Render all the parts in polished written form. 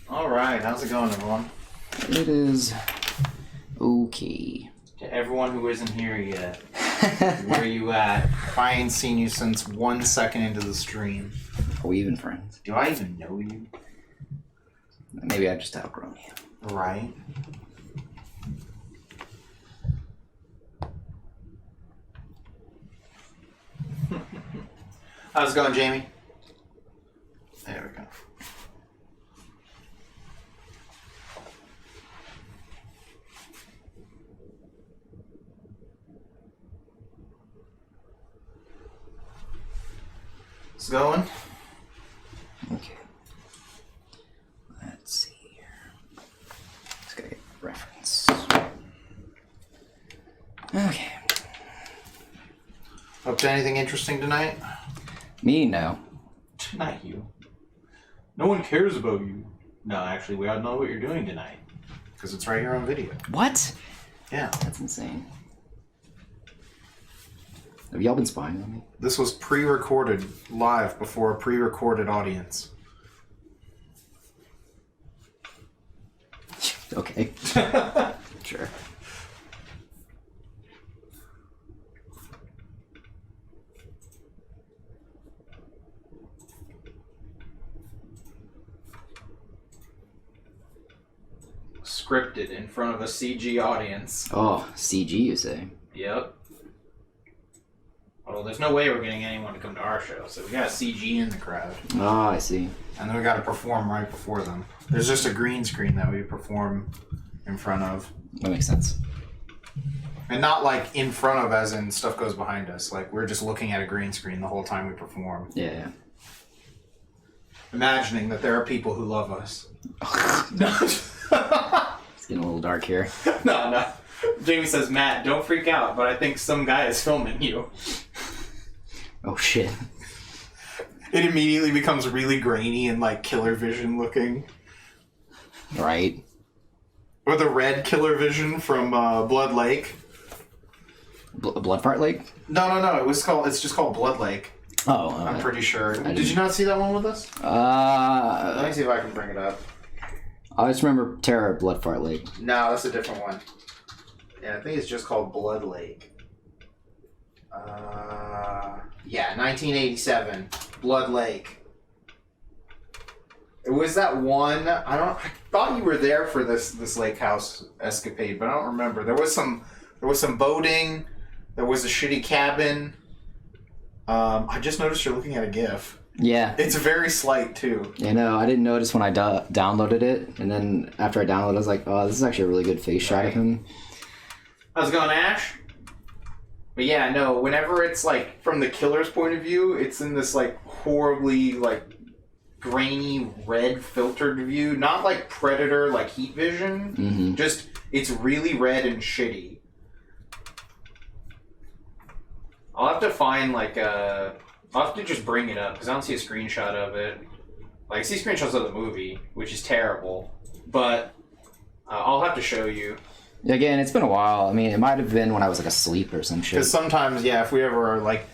Alright, how's it going, everyone? It is okay. To everyone who isn't here yet, where you at? I ain't seen you since 1 second into the stream. Are we even friends? Do I even know you? Maybe I just outgrown you. Right. How's it going, Jamie? There we go. It's going. Okay. Let's see here. Let's get a reference. Okay. Up to anything interesting tonight? Me, no. Not you. No one cares about you. No, actually, we all know what you're doing tonight. Because it's right here on video. What? Yeah. That's insane. Have y'all been spying on me? This was pre-recorded live before a pre-recorded audience. Okay. Sure. Scripted in front of a CG audience. Oh, CG, you say? Yep. Well, there's no way we're getting anyone to come to our show, so we got a CG in the crowd. Oh, I see. And then we got to perform right before them. There's just a green screen that we perform in front of. That makes sense. And not like in front of as in stuff goes behind us. Like we're just looking at a green screen the whole time we perform. Yeah. Imagining that there are people who love us. It's getting a little dark here. No. Jamie says, Matt, don't freak out, but I think some guy is filming you. Oh, shit. It immediately becomes really grainy and like killer vision looking. Right. Or the red killer vision from Blood Lake. Blood Fart Lake? No. It's just called Blood Lake. Oh. I'm pretty sure. Did you not see that one with us? Let me see if I can bring it up. I just remember Terror at Blood Fart Lake. No, that's a different one. Yeah, I think it's just called Blood Lake. 1987, Blood Lake. It was that one. I thought you were there for this lake house escapade, but I don't remember. There was some boating. There was a shitty cabin. I just noticed you're looking at a GIF. Yeah. It's very slight too. Yeah, no, I didn't notice when I downloaded it, and then after I downloaded it, I was like, oh, this is actually a really good face shot of him. How's it going, Ash? But yeah, no, whenever it's like from the killer's point of view, it's in this like horribly like grainy red filtered view. Not like Predator, like heat vision. Mm-hmm. Just, it's really red and shitty. I'll have to find like I'll have to just bring it up because I don't see a screenshot of it. Like, I see screenshots of the movie, which is terrible, but I'll have to show you. Again, it's been a while. I mean, it might have been when I was like asleep or some shit. Because sometimes, yeah, if we ever are like,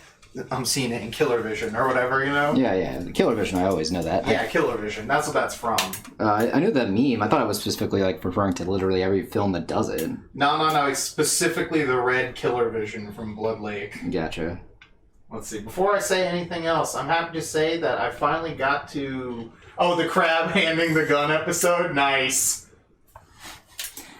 I'm seeing it in Killer Vision or whatever, you know? Yeah. The Killer Vision, I always know that. Yeah, Killer Vision. That's what that's from. I knew that meme. I thought it was specifically like referring to literally every film that does it. No. It's specifically the red Killer Vision from Blood Lake. Gotcha. Let's see. Before I say anything else, I'm happy to say that I finally got to... Oh, the crab handing the gun episode? Nice.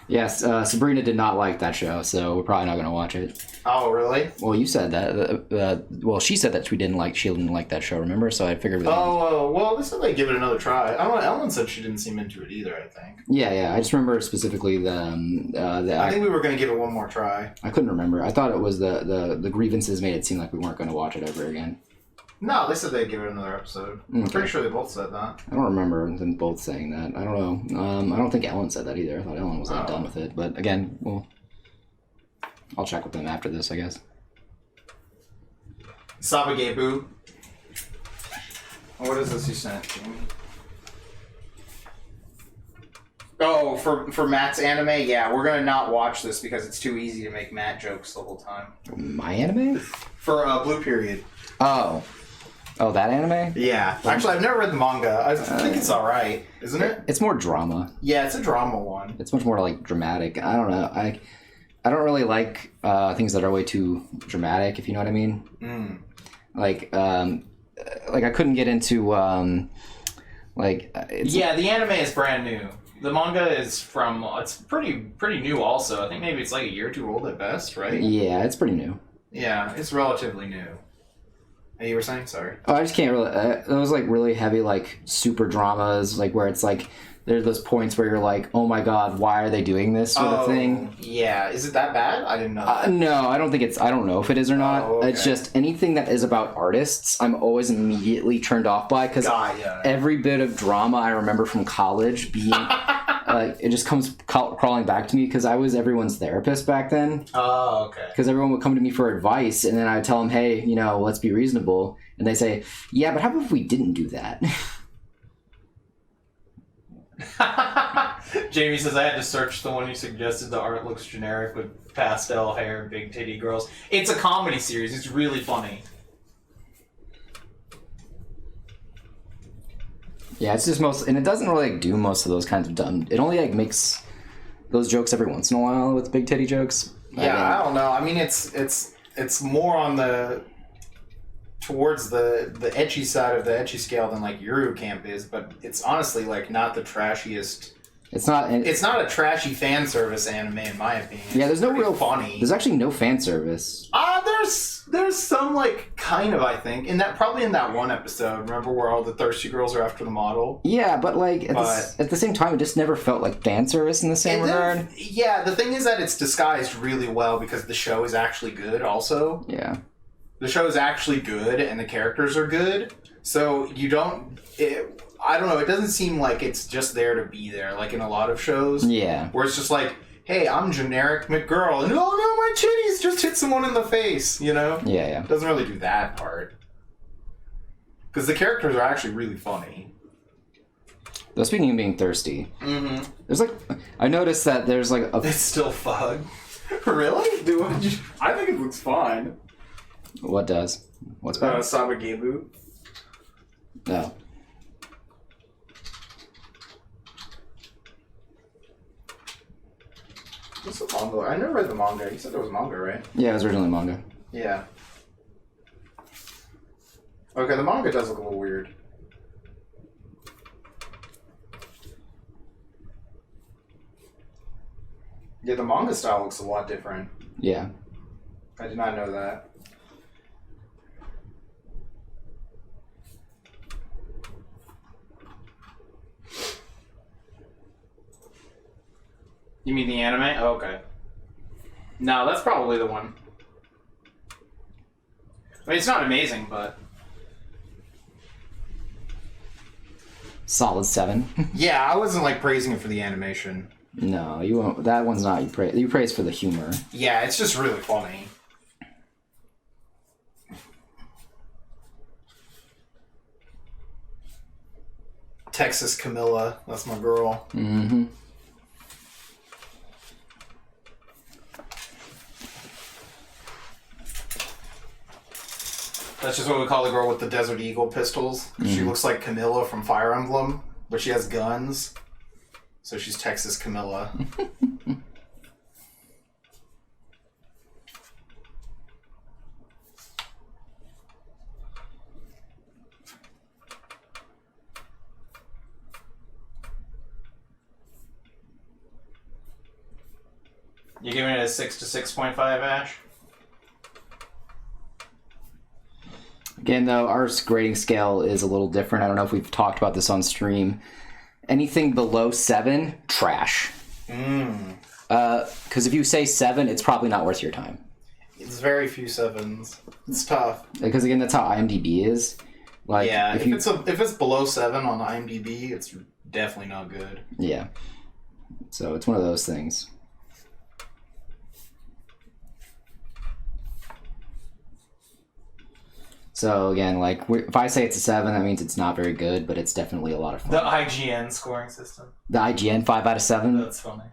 Yes, Sabrina did not like that show, so we're probably not going to watch it. Oh, really? Well, you said that. Well, she said that she didn't like that show, remember? So I figured... well, they said they'd give it another try. I don't know, Ellen said she didn't seem into it either, I think. Yeah, I just remember specifically I think we were going to give it one more try. I couldn't remember. I thought it was the grievances made it seem like we weren't going to watch it ever again. No, they said they'd give it another episode. Okay. I'm pretty sure they both said that. I don't remember them both saying that. I don't know. I don't think Ellen said that either. I thought Ellen was not done with it. But again, well, I'll check with them after this, I guess. Sabagebu. What is this you sent, Jamie? Oh, for Matt's anime? Yeah, we're going to not watch this because it's too easy to make Matt jokes the whole time. My anime? For Blue Period. Oh. Oh, that anime? Yeah. Actually, I've never read the manga. I think it's alright, isn't it? It's more drama. Yeah, it's a drama one. It's much more like dramatic. I don't know. I don't really like things that are way too dramatic, if you know what I mean. Like I couldn't get into yeah, the anime is brand new. The manga is from it's pretty new also. I think maybe it's like a year or two old at best, right? Yeah, it's pretty new. Yeah, it's relatively new. Hey, you were saying? Sorry. Oh, I just can't really. Those like really heavy like super dramas, like where it's like there's those points where you're like, oh my god, why are they doing this sort of thing? Yeah, is it that bad? I didn't know. That. No, I don't think it's. I don't know if it is or not. Oh, okay. It's just anything that is about artists, I'm always immediately turned off by because every bit of drama I remember from college being. It just comes crawling back to me because I was everyone's therapist back then. Oh, okay. Because everyone would come to me for advice, and then I would tell them, hey, you know, let's be reasonable. And they say, yeah, but how about if we didn't do that? Jamie says, I had to search the one you suggested. The art looks generic with pastel hair, big titty girls. It's a comedy series. It's really funny. Yeah, it's just and it doesn't really like, do most of those kinds of dumb. It only like makes those jokes every once in a while with big titty jokes. Yeah, I don't know. I mean, it's more on towards the ecchi side of the ecchi scale than like Yuru Camp is, but it's honestly like not the trashiest. It's not a trashy fan service anime in my opinion. Yeah, there's no real funny. There's actually no fan service. There's some like kind of I think probably in that one episode. Remember where all the thirsty girls are after the model? Yeah, but like at the same time, it just never felt like fan service in the same regard. Yeah, the thing is that it's disguised really well because the show is actually good. Also, yeah, the show is actually good and the characters are good. So you don't. I don't know. It doesn't seem like it's just there to be there, like in a lot of shows. Yeah, where it's just like, hey, I'm generic McGirl, and oh no, my titties just hit someone in the face, you know? Yeah. It doesn't really do that part. Because the characters are actually really funny. Though speaking of being thirsty, there's like, I noticed that there's like a... It's still fun. Really? I think it looks fine. What does? What's better? Sabagebu. No. What's the manga? I never read the manga. You said there was manga, right? Yeah, it was originally manga. Yeah. Okay, the manga does look a little weird. Yeah, the manga style looks a lot different. Yeah. I did not know that. You mean the anime? Oh, okay. No, that's probably the one. I mean, it's not amazing, but... Solid 7. Yeah, I wasn't, like, praising it for the animation. No, you won't. That one's not. You praise for the humor. Yeah, it's just really funny. Texas Camilla, that's my girl. Mm-hmm. That's just what we call the girl with the Desert Eagle pistols. She looks like Camilla from Fire Emblem, but she has guns. So she's Texas Camilla. You giving it a 6 to 6.5, Ash? Again, though, our grading scale is a little different. I don't know if we've talked about this on stream. Anything below 7, trash. Because if you say 7, it's probably not worth your time. It's very few 7s. It's tough. Because again, that's how IMDb is. Like, yeah, if it's below 7 on IMDb, it's definitely not good. Yeah. So it's one of those things. So again, like if I say it's a 7, that means it's not very good, but it's definitely a lot of fun. The IGN scoring system. The IGN 5 out of 7. That's funny.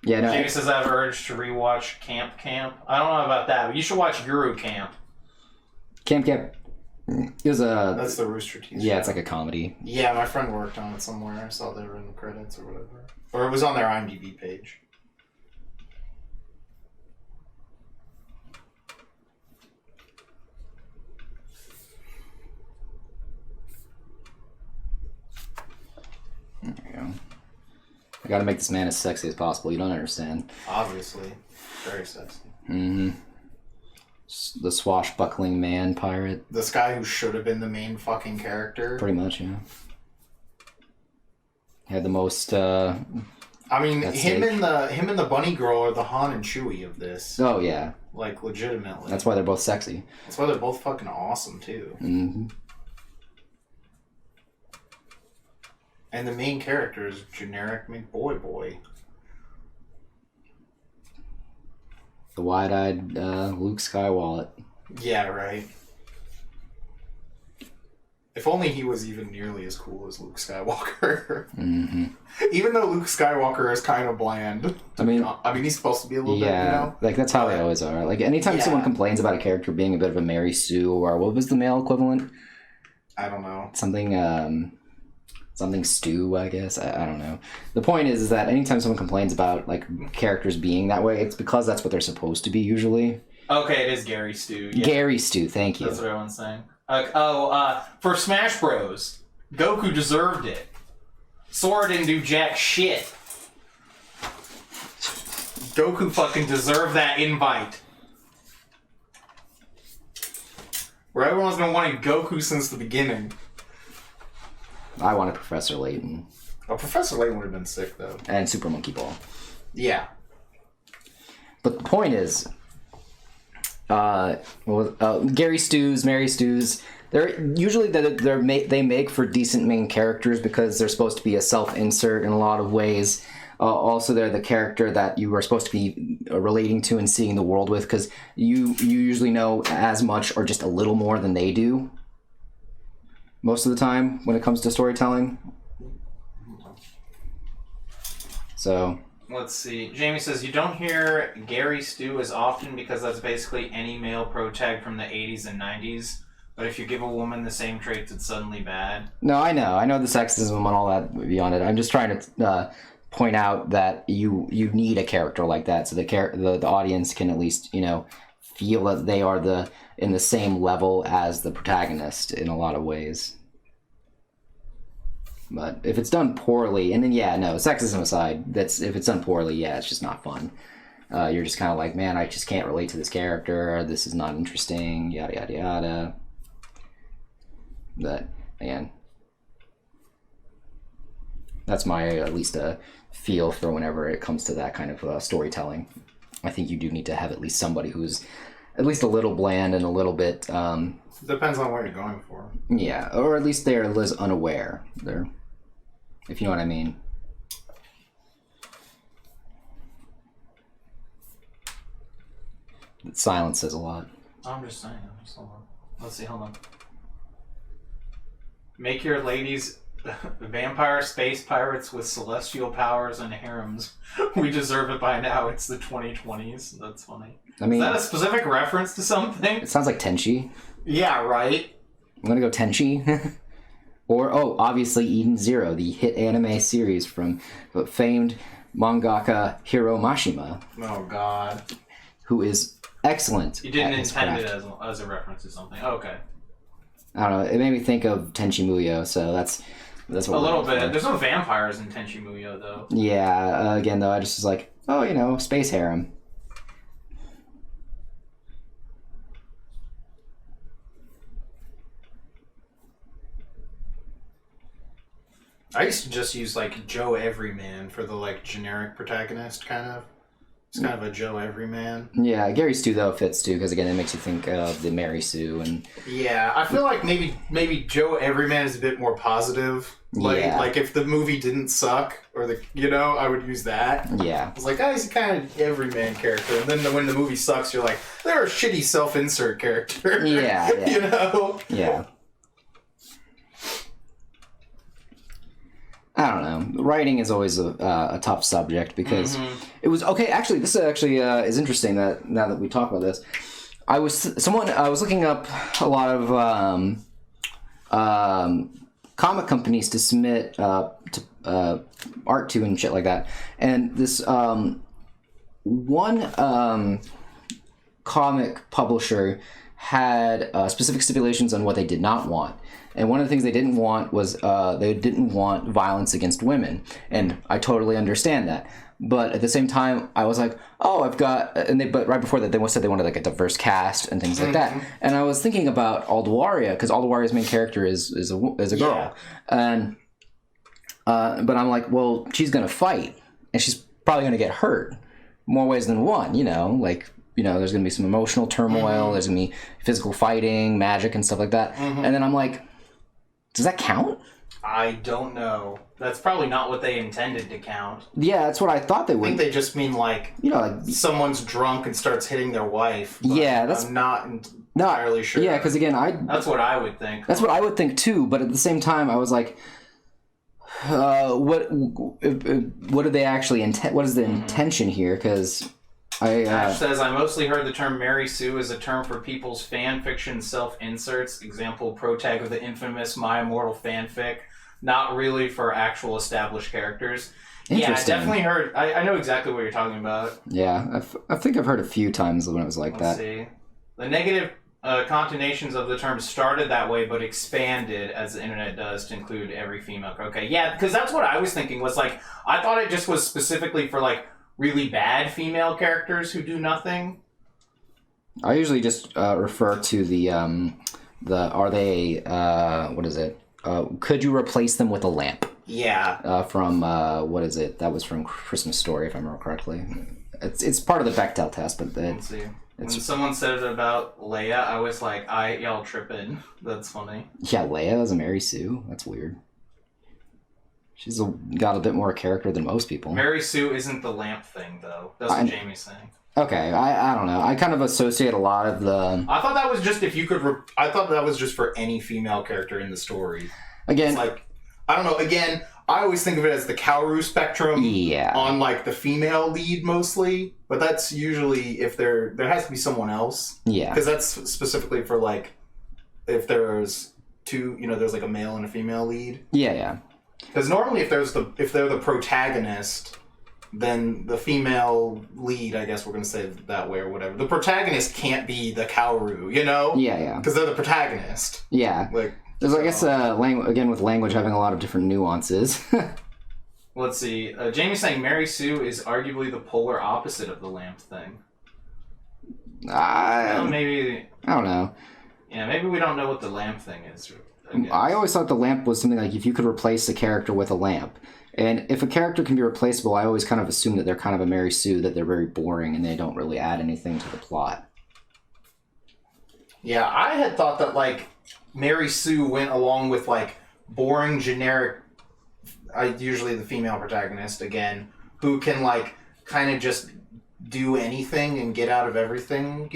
Yeah, no. Jamie says I have urge to rewatch Camp. I don't know about that, but you should watch Guru Camp. Camp. It was a... That's the Rooster Teeth Yeah, show. it's like a comedy. Yeah, my friend worked on it somewhere. I saw they were in the credits or whatever. Or it was on their IMDb page. There you go. I gotta make this man as sexy as possible. You don't understand. Obviously. Very sexy. Mm-hmm. The swashbuckling man pirate. This guy who should have been the main fucking character. Pretty much, yeah. Had the most, I mean, him and the bunny girl are the Han and Chewie of this. Oh, yeah. Like, legitimately. That's why they're both sexy. That's why they're both fucking awesome, too. Mm-hmm. And the main character is generic McBoy. The wide-eyed Luke Skywalker. Yeah, right. If only he was even nearly as cool as Luke Skywalker. Mm-hmm. Even though Luke Skywalker is kind of bland. I mean, he's supposed to be a little bit, you know? Like, that's how they always are. Like, anytime someone complains about a character being a bit of a Mary Sue, or what was the male equivalent? I don't know. Something stew, I guess. I don't know. The point is that anytime someone complains about, like, characters being that way, it's because that's what they're supposed to be, usually. Okay, it is Gary Stu. Yeah. Gary Stu, thank you. That's what everyone's saying. For Smash Bros, Goku deserved it. Sora didn't do jack shit. Goku fucking deserved that invite. Where everyone's been wanting Goku since the beginning. I wanted Professor Layton. Oh, Professor Layton would have been sick, though. And Super Monkey Ball. Yeah. But the point is, Gary Stews, Mary Stews, they're usually they make for decent main characters because they're supposed to be a self-insert in a lot of ways. Also, they're the character that you are supposed to be relating to and seeing the world with because you usually know as much or just a little more than they do. Most of the time when it comes to storytelling. So... Let's see. Jamie says, you don't hear Gary Stu as often because that's basically any male protag from the 80s and 90s. But if you give a woman the same traits, it's suddenly bad. No, I know the sexism and all that beyond it. I'm just trying to point out that you need a character like that so the audience can at least, feel that they are in the same level as the protagonist in a lot of ways. But if it's done poorly, and then sexism aside, if it's done poorly, it's just not fun. You're just kind of like, man, I just can't relate to this character, or this is not interesting, yada yada yada. But man, that's my at least a feel for whenever it comes to that kind of storytelling. I think you do need to have at least somebody who's at least a little bland and a little bit. Depends on what you're going for. Yeah, or at least they're less unaware. If you know what I mean. Silence says a lot. I'm just saying. Hold on. Let's see. Hold on. Make your ladies vampire space pirates with celestial powers and harems. We deserve it by now. It's the 2020s. That's funny. I mean, is that a specific reference to something? It sounds like Tenchi. Yeah, right? I'm gonna go Tenchi. Or, obviously Eden Zero, the hit anime series from famed mangaka Hiro Mashima. Oh, God. Who is excellent. You didn't intend it as a reference to something. Okay. I don't know. It made me think of Tenchi Muyo, so that's what a little bit. There's no vampires in Tenchi Muyo, though. Yeah, again, though, I just was like, space harem. I used to just use, Joe Everyman for the, generic protagonist, kind of. It's kind of a Joe Everyman. Yeah, Gary Stu, though, fits, too, because, again, it makes you think of the Mary Sue and... Yeah, I feel like maybe Joe Everyman is a bit more positive. Like if the movie didn't suck, or I would use that. Yeah. It's like, he's a kind of everyman character. And then when the movie sucks, you're like, they're a shitty self-insert character. Yeah. Yeah. I don't know. Writing is always a tough subject because it was... Okay, actually, this is interesting that now that we talk about this. I was looking up a lot of comic companies to submit art to and shit like that, and this one comic publisher had specific stipulations on what they did not want. And one of the things they didn't want was they didn't want violence against women. And I totally understand that. But at the same time, I was like, oh, I've got... But right before that, they said they wanted like a diverse cast and things like that. And I was thinking about Aldawaria, because Aldawaria's main character is a girl. And but I'm like, well, she's going to fight. And she's probably going to get hurt. More ways than one, like... there's going to be some emotional turmoil. There's going to be physical fighting, magic, and stuff like that. And then I'm like, does that count? I don't know. That's probably not what they intended to count. Yeah, that's what I thought they would. I think they just mean like someone's drunk and starts hitting their wife. Yeah, I'm not entirely sure. Yeah, because again, that's what I would think. That's what I would think too. But at the same time, I was like, what do they actually intend? What is the intention here? Because Ash says, I mostly heard the term Mary Sue as a term for people's fan fiction self-inserts. Example, protag of the infamous My Immortal fanfic. Not really for actual established characters. Yeah, I definitely heard... I know exactly what you're talking about. Yeah, I think I've heard a few times when it was like Let's see. The negative connotations of the term started that way, but expanded, as the internet does, to include every female. Okay, yeah, because that's what I was thinking, was like... I thought it just was specifically for, like, really bad female characters who do nothing. I usually just refer to the are they what is it? Could you replace them with a lamp? Yeah. From what is it? That was from Christmas Story, if I remember correctly. It's part of the Bechdel test, but let's see. When someone said it about Leia, I was like, y'all tripping. That's funny. Yeah, Leia is a Mary Sue. That's weird. She's got a bit more character than most people. Mary Sue isn't the lamp thing, though. That's what Jamie's saying. Okay, I don't know. I kind of associate a lot of the... I thought that was just if you could... I thought that was just for any female character in the story. Again... It's like, I don't know. Again, I always think of it as the Kaoru spectrum. Yeah. On, like, the female lead, mostly. But that's usually if there has to be someone else. Yeah. Because that's specifically for, like, if there's two... there's, like, a male and a female lead. Yeah, yeah. Because normally if they're the protagonist, then the female lead, I guess we're going to say it that way or whatever, the protagonist can't be the Kaoru, Yeah, yeah. Because they're the protagonist. Yeah. Like, there's, I guess, again, with language having a lot of different nuances. Let's see. Jamie's saying Mary Sue is arguably the polar opposite of the lamp thing. Maybe... I don't know. Yeah, maybe we don't know what the lamp thing is. I always thought the lamp was something like if you could replace a character with a lamp. And if a character can be replaceable, I always kind of assume that they're kind of a Mary Sue, that they're very boring and they don't really add anything to the plot. Yeah, I had thought that, like, Mary Sue went along with, like, boring, generic, usually the female protagonist, again, who can, like, kind of just do anything and get out of everything,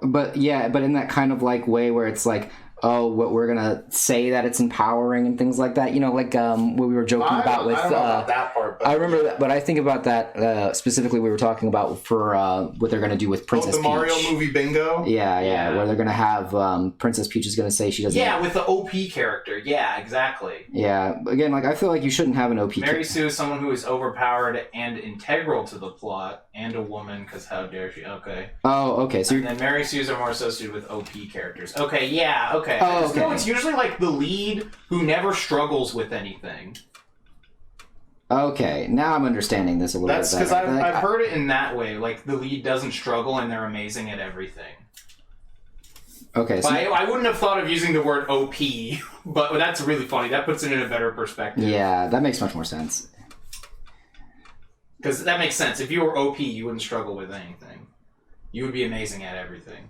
But, yeah, but in that kind of, like, way where it's like... oh, what we're gonna say that it's empowering and things like that. Like what we were joking about with. I don't know about that part. But I remember that, but I think about that specifically. We were talking about for what they're gonna do with Princess Peach. The Mario movie bingo. Yeah, where they're gonna have Princess Peach is gonna say she doesn't. Yeah, with the OP character. Yeah, exactly. Yeah, again, like I feel like you shouldn't have an OP. Mary Sue is someone who is overpowered and integral to the plot, and a woman. Because how dare she? Okay. Oh, okay. So and then Mary Sues are more associated with OP characters. Okay, yeah, okay. Oh, okay. No, it's usually like the lead who never struggles with anything. Okay, now I'm understanding this a little bit better. That's because I've heard it in that way. Like, the lead doesn't struggle and they're amazing at everything. Okay, so... I wouldn't have thought of using the word OP, but that's really funny. That puts it in a better perspective. Yeah, that makes much more sense. Because that makes sense. If you were OP, you wouldn't struggle with anything. You would be amazing at everything.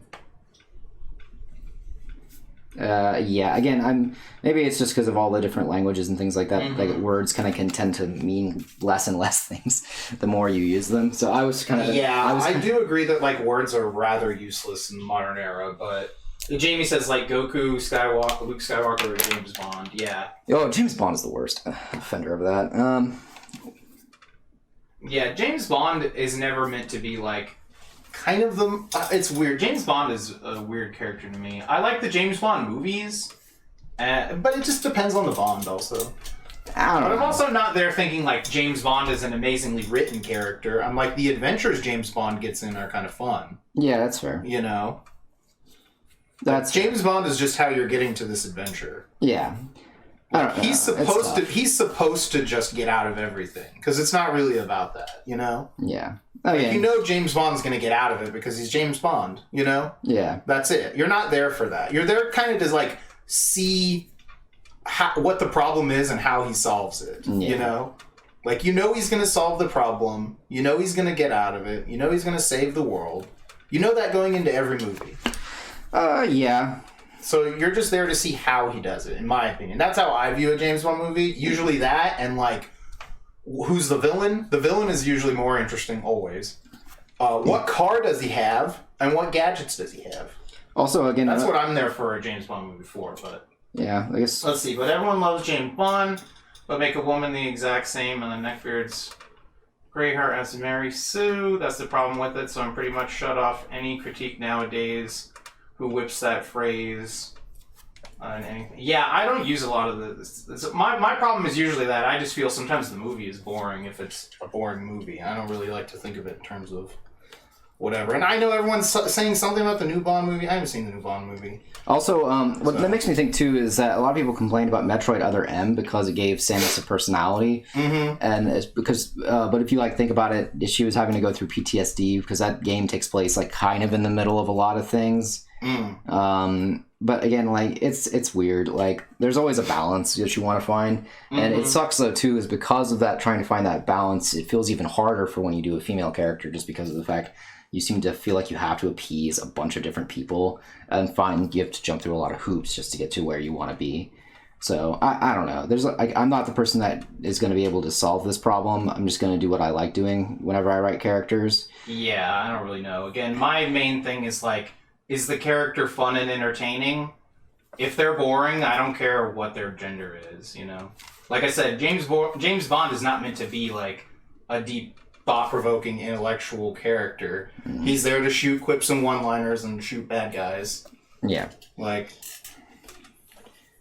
Yeah, again, maybe it's just because of all the different languages and things like that. Mm-hmm. Like words kind of can tend to mean less and less things the more you use them. So I was kind of I do agree that like words are rather useless in the modern era. But Jamie says like Goku, Skywalker, Luke Skywalker, or James Bond. Yeah. Oh, James Bond is the worst offender of that. Yeah, James Bond is never meant to be like kind of the... it's weird. James Bond is a weird character to me. I like the James Bond movies, but it just depends on the Bond also. I don't know. But I'm also not there thinking like James Bond is an amazingly written character. I'm like, the adventures James Bond gets in are kind of fun. Yeah, that's fair. You know? That's James Bond is just how you're getting to this adventure. Yeah. He's supposed to just get out of everything, because it's not really about that, you know? Yeah. You know James Bond's going to get out of it because he's James Bond, you know? Yeah. That's it. You're not there for that. You're there kind of to like see what the problem is and how he solves it, you know? Like, you know he's going to solve the problem. You know he's going to get out of it. You know he's going to save the world. You know that going into every movie. Yeah. So you're just there to see how he does it, in my opinion. That's how I view a James Bond movie. Usually that, and like, who's the villain? The villain is usually more interesting, always. What car does he have, and what gadgets does he have? Also, again... That's what I'm there for a James Bond movie for, but... Yeah, I guess... Let's see, but everyone loves James Bond, but make a woman the exact same, and the neckbeard's gray hair as Mary Sue. That's the problem with it, so I'm pretty much shut off any critique nowadays who whips that phrase and anything. Yeah, I don't use a lot of this. My problem is usually that I just feel sometimes the movie is boring if it's a boring movie. I don't really like to think of it in terms of whatever. And I know everyone's saying something about the new Bond movie. I haven't seen the new Bond movie. Also, that makes me think too is that a lot of people complained about Metroid Other M because it gave Samus a personality, and it's because. But if you like think about it, she was having to go through PTSD because that game takes place like kind of in the middle of a lot of things. But again, like it's weird. Like there's always a balance that you want to find, and it sucks though too is because of that trying to find that balance. It feels even harder for when you do a female character just because of the fact you seem to feel like you have to appease a bunch of different people and you have to jump through a lot of hoops just to get to where you want to be. So I don't know. There's I'm not the person that is going to be able to solve this problem. I'm just going to do what I like doing whenever I write characters. Yeah, I don't really know. Again, my main thing is like, is the character fun and entertaining? If they're boring, I don't care what their gender is, you know? Like I said, James Bond is not meant to be like a deep, thought-provoking, intellectual character. He's there to shoot quips and one-liners and shoot bad guys. Yeah. Like...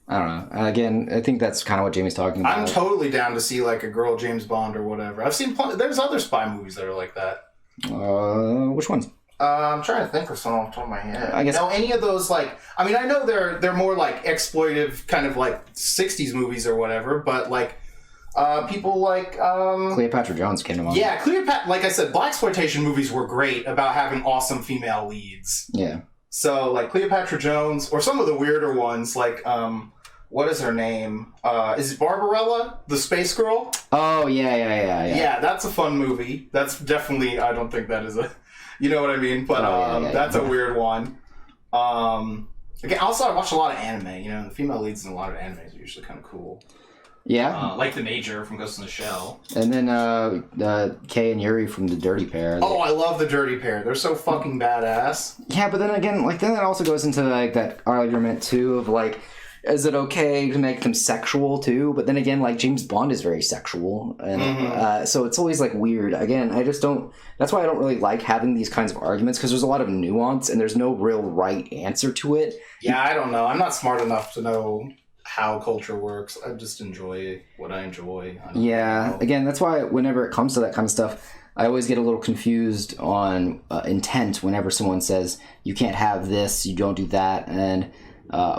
I don't know. Again, I think that's kind of what Jamie's talking about. I'm totally down to see like a girl James Bond or whatever. I've seen there's other spy movies that are like that. Which ones? I'm trying to think of some off the top of my head. I guess any of those like I mean I know they're more like exploitive kind of like 60s movies or whatever, but like people like Cleopatra Jones came to mind. Yeah, Cleopatra. Like I said, blaxploitation movies were great about having awesome female leads. Yeah. So like Cleopatra Jones or some of the weirder ones like what is her name? Is it Barbarella, the space girl? Oh yeah. Yeah, that's a fun movie. That's definitely. I don't think that is a. You know what I mean? But that's a weird one. Again, also I watch a lot of anime. You know, the female leads in a lot of animes are usually kind of cool. Yeah. Like the Major from Ghost in the Shell. And then Kay and Yuri from The Dirty Pair. Oh, I love The Dirty Pair. They're so fucking badass. Yeah, but then again, like then it also goes into like that argument too of like, is it okay to make them sexual too? But then again, like James Bond is very sexual, and so it's always like weird. Again, I just don't. That's why I don't really like having these kinds of arguments because there's a lot of nuance and there's no real right answer to it. Yeah, I don't know. I'm not smart enough to know how culture works. I just enjoy what I enjoy. Yeah, again, that's why whenever it comes to that kind of stuff, I always get a little confused on intent whenever someone says you can't have this, you don't do that, and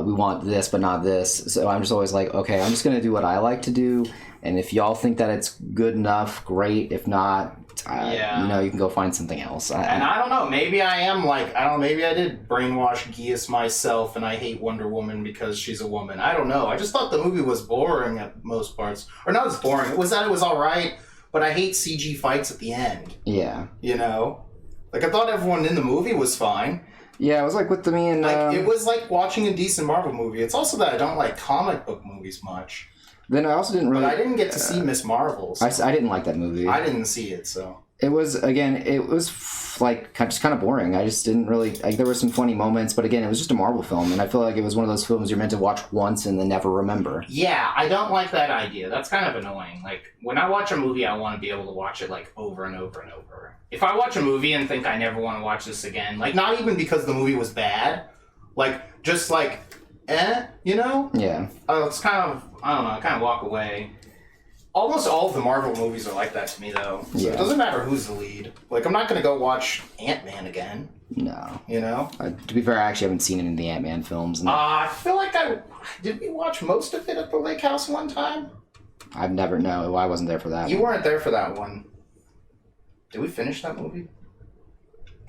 we want this but not this. So I'm just always like, okay, I'm just going to do what I like to do, and if y'all think that it's good enough, great. If not, you know, you can go find something else. And I don't know, maybe I am like, I don't know, maybe I did brainwash Geas myself and I hate Wonder Woman because she's a woman. I don't know. I just thought the movie was boring at most parts. Or not as boring. It was alright, but I hate CG fights at the end. Yeah. You know? Like, I thought everyone in the movie was fine. Yeah, it was like with me and... Like, it was like watching a decent Marvel movie. It's also that I don't like comic book movies much. Then I also didn't really... But I didn't get to see Miss Marvel. So I didn't like that movie. I didn't see it, so... It was like just kind of boring. I just didn't really like. There were some funny moments, but again, it was just a Marvel film, and I feel like it was one of those films you're meant to watch once and then never remember. Yeah, I don't like that idea. That's kind of annoying. Like when I watch a movie, I want to be able to watch it like over and over and over. If I watch a movie and think I never want to watch this again, like not even because the movie was bad, like just like, you know? Yeah. It's kind of, I don't know, I kind of walk away. Almost all of the Marvel movies are like that to me, though. So It doesn't matter who's the lead. Like, I'm not going to go watch Ant-Man again. No. You know? To be fair, I actually haven't seen any of the Ant-Man films. I feel like did we watch most of it at the lake house one time? I've never, no, I wasn't there for that. You weren't there for that one. Did we finish that movie?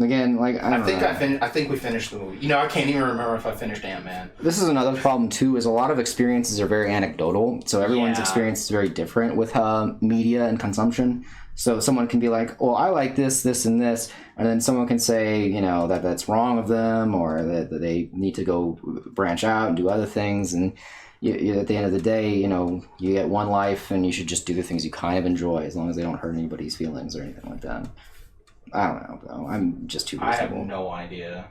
Again, like, I think we finished the movie. You know, I can't even remember if I finished Ant-Man. This is another problem too. Is a lot of experiences are very anecdotal, so everyone's experience is very different with media and consumption. So someone can be like, "Well, I like this, this, and this," and then someone can say, you know, that that's wrong of them, or that they need to go branch out and do other things. And at the end of the day, you know, you get one life, and you should just do the things you kind of enjoy, as long as they don't hurt anybody's feelings or anything like that. I don't know, though. I'm just too reasonable. I have no idea.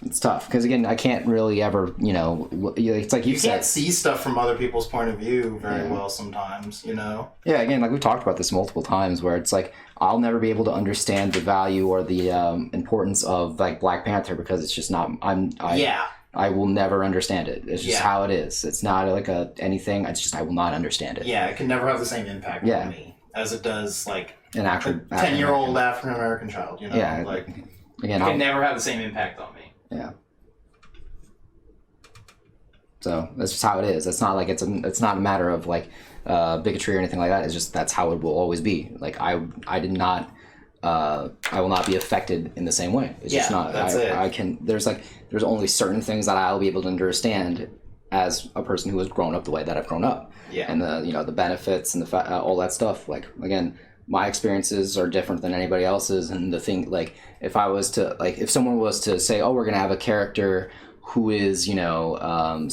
It's tough, because, again, I can't really ever, you know... It's like you said... can't see stuff from other people's point of view very well sometimes, you know? Yeah, again, like we've talked about this multiple times, where it's like, I'll never be able to understand the value or the importance of, like, Black Panther, because it's just not... I will never understand it. It's just how it is. It's not like anything. It's just I will not understand it. Yeah, it can never have the same impact on me as it does, like... An actual 10-year-old African American child, you know? Yeah, like again, it can never have the same impact on me. Yeah. So that's just how it is. It's not like it's not a matter of like bigotry or anything like that. It's just that's how it will always be. Like I will not be affected in the same way. It's just not. That's it. I can. There's only certain things that I'll be able to understand as a person who has grown up the way that I've grown up. Yeah. And the benefits and all that stuff. Like again, my experiences are different than anybody else's, and the thing, like, if someone was to say, oh, we're gonna have a character who is,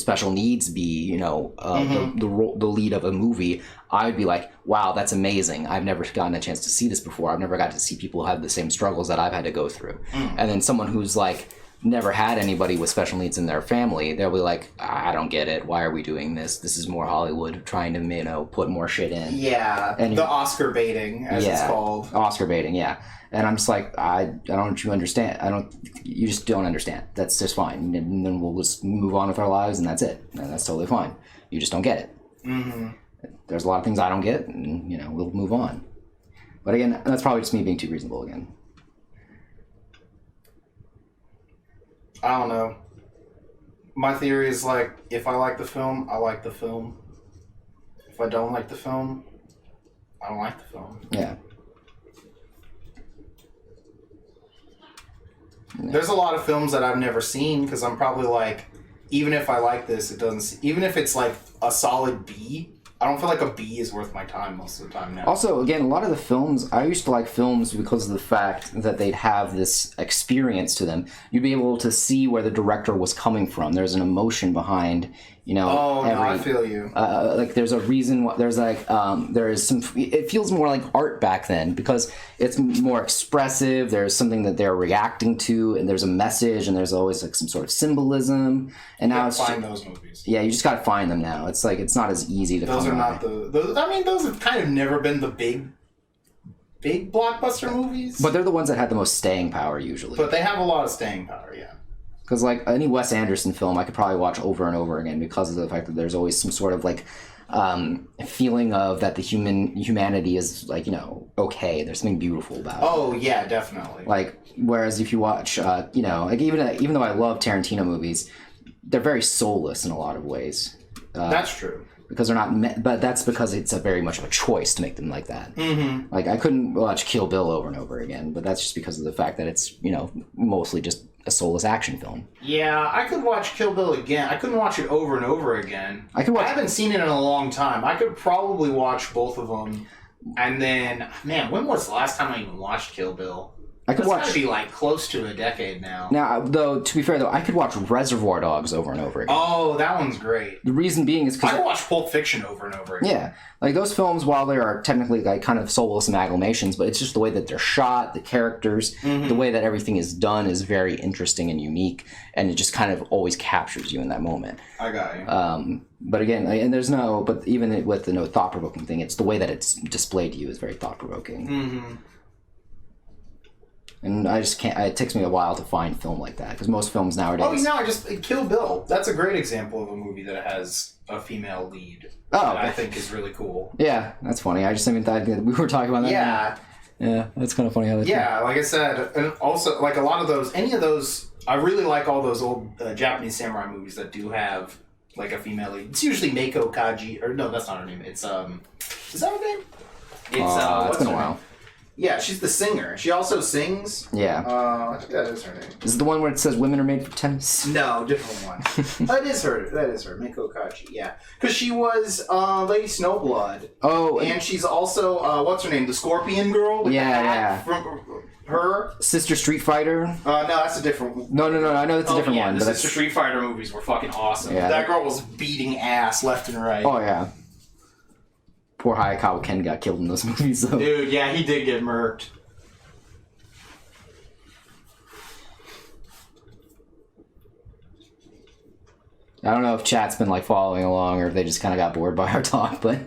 special needs be, the lead of a movie, I would be like, wow, that's amazing. I've never gotten a chance to see this before. I've never got to see people have the same struggles that I've had to go through. And then someone who's like never had anybody with special needs in their family, they'll be like, I don't get it. Why are we doing this? This is more Hollywood trying to, put more shit in. Yeah, and the Oscar baiting, as it's called. Oscar baiting, yeah. And I'm just like, I don't you understand. You just don't understand. That's just fine. And then we'll just move on with our lives, and that's it. And that's totally fine. You just don't get it. Mm-hmm. There's a lot of things I don't get, and, we'll move on. But again, that's probably just me being too reasonable again. I don't know. My theory is like, if I like the film, I like the film. If I don't like the film, I don't like the film. Yeah. There's a lot of films that I've never seen because I'm probably like, even if I like this, it doesn't. Even if it's like a solid B, I don't feel like a B is worth my time most of the time now. Also, again, a lot of the films, I used to like films because of the fact that they'd have this experience to them. You'd be able to see where the director was coming from. There's an emotion behind, I feel you. Like there's a reason. There's like there is some. It feels more like art back then because it's more expressive. There's something that they're reacting to, and there's a message, and there's always like some sort of symbolism. And now it's find those movies. Yeah, you just got to find them now. It's like it's not as easy to. Those are not those have kind of never been the big blockbuster movies. But they're the ones that had the most staying power usually. But they have a lot of staying power, yeah. Because, like, any Wes Anderson film I could probably watch over and over again because of the fact that there's always some sort of, like, feeling of that the humanity is, like, okay. There's something beautiful about it. Oh, yeah, definitely. Like, whereas if you watch, like, even though I love Tarantino movies, they're very soulless in a lot of ways. That's true. Because they're not, but that's because it's a very much of a choice to make them like that. Mm-hmm. Like, I couldn't watch Kill Bill over and over again, but that's just because of the fact that it's, mostly just a soulless action film. Yeah, I could watch Kill Bill again. I couldn't watch it over and over again. I haven't seen it in a long time. I could probably watch both of them. And then, man, when was the last time I even watched Kill Bill? I could That's watch. gotta be like close to a decade now. Now, though, to be fair, though, I could watch Reservoir Dogs over and over again. Oh, that one's great. The reason being is I because could watch Pulp Fiction over and over again. yeah, like those films, while they are technically like kind of soulless amalgamations, but it's just the way that they're shot, the characters, the way that everything is done is very interesting and unique, and it just kind of always captures you in that moment. I got you. But again, and there's no, but even with the no thought provoking thing, it's the way that it's displayed to you is very thought provoking. Mm-hmm. And I just can't. It takes me a while to find film like that because most films nowadays. Oh, you know, Kill Bill. That's a great example of a movie that has a female lead. Oh, that I think is really cool. Yeah, that's funny. I just even thought we were talking about that. Yeah. Yeah, that's kind of funny how that. Yeah, like I said, and also like a lot of those, any of those, I really like all those old Japanese samurai movies that do have like a female lead. It's usually Meiko Kaji, or no, that's not her name. It's is that her name? It's it's been a while. Name? Yeah, she's the singer. She also sings. Yeah. I think that is her name. Is it the one where it says women are made for tennis? No, different one. That is her. Meiko Kaji. Yeah, because she was Lady Snowblood. Oh, and she's also what's her name? The Scorpion Girl. With Yeah, the hat yeah. From her. Sister Street Fighter. No, that's a different one. No. I know it's a different one. The But Sister Street Fighter movies were fucking awesome. Yeah. That girl was beating ass left and right. Oh yeah. Poor Hayakawa Ken got killed in those movies though. Dude, yeah, he did get murked. I don't know if chat's been like following along or if they just kind of got bored by our talk, but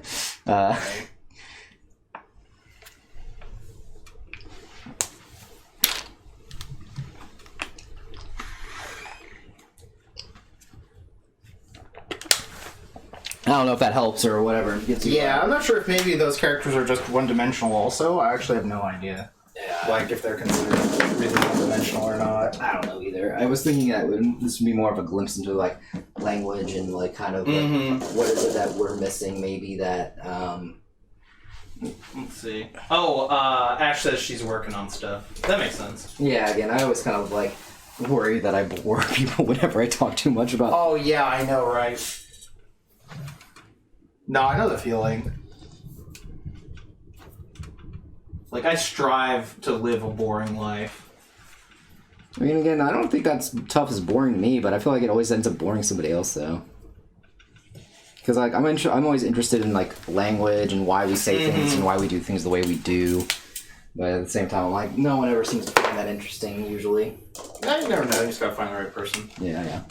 I don't know if that helps or whatever. Yeah, I'm not sure if maybe those characters are just one-dimensional also. I actually have no idea. Yeah. Like, if they're considered really one-dimensional or not. I don't know either. I was thinking that this would be more of a glimpse into like language and like kind of like, what is it that we're missing? Maybe that. Let's see. Oh, Ash says she's working on stuff. That makes sense. Yeah. Again, I always kind of like worry that I bore people whenever I talk too much about. Oh yeah, I know, right? No, I know the feeling. Like, I strive to live a boring life. I mean, again, I don't think that's tough as boring to me, but I feel like it always ends up boring somebody else, though. Because like I'm always interested in like language and why we say things and why we do things the way we do. But at the same time, I'm like, no one ever seems to find that interesting usually. No, you never know. You just gotta find the right person. Yeah.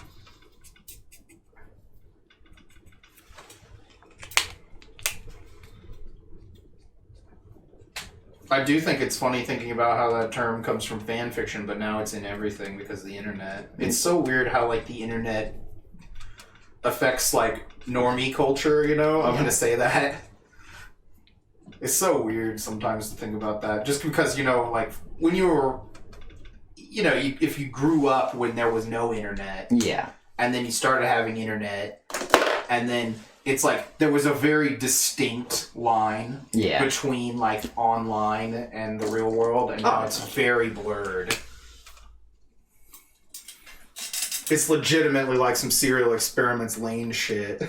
I do think it's funny thinking about how that term comes from fan fiction, but now it's in everything because of the internet. It's so weird how like the internet affects like normie culture, you know? I'm gonna say that. It's so weird sometimes to think about that. Just because, you know, like when you were, you know, if you grew up when there was no internet. Yeah. And then you started having internet, and then it's like there was a very distinct line between like online and the real world, and now it's very blurred. It's legitimately like some Serial Experiments Lane shit.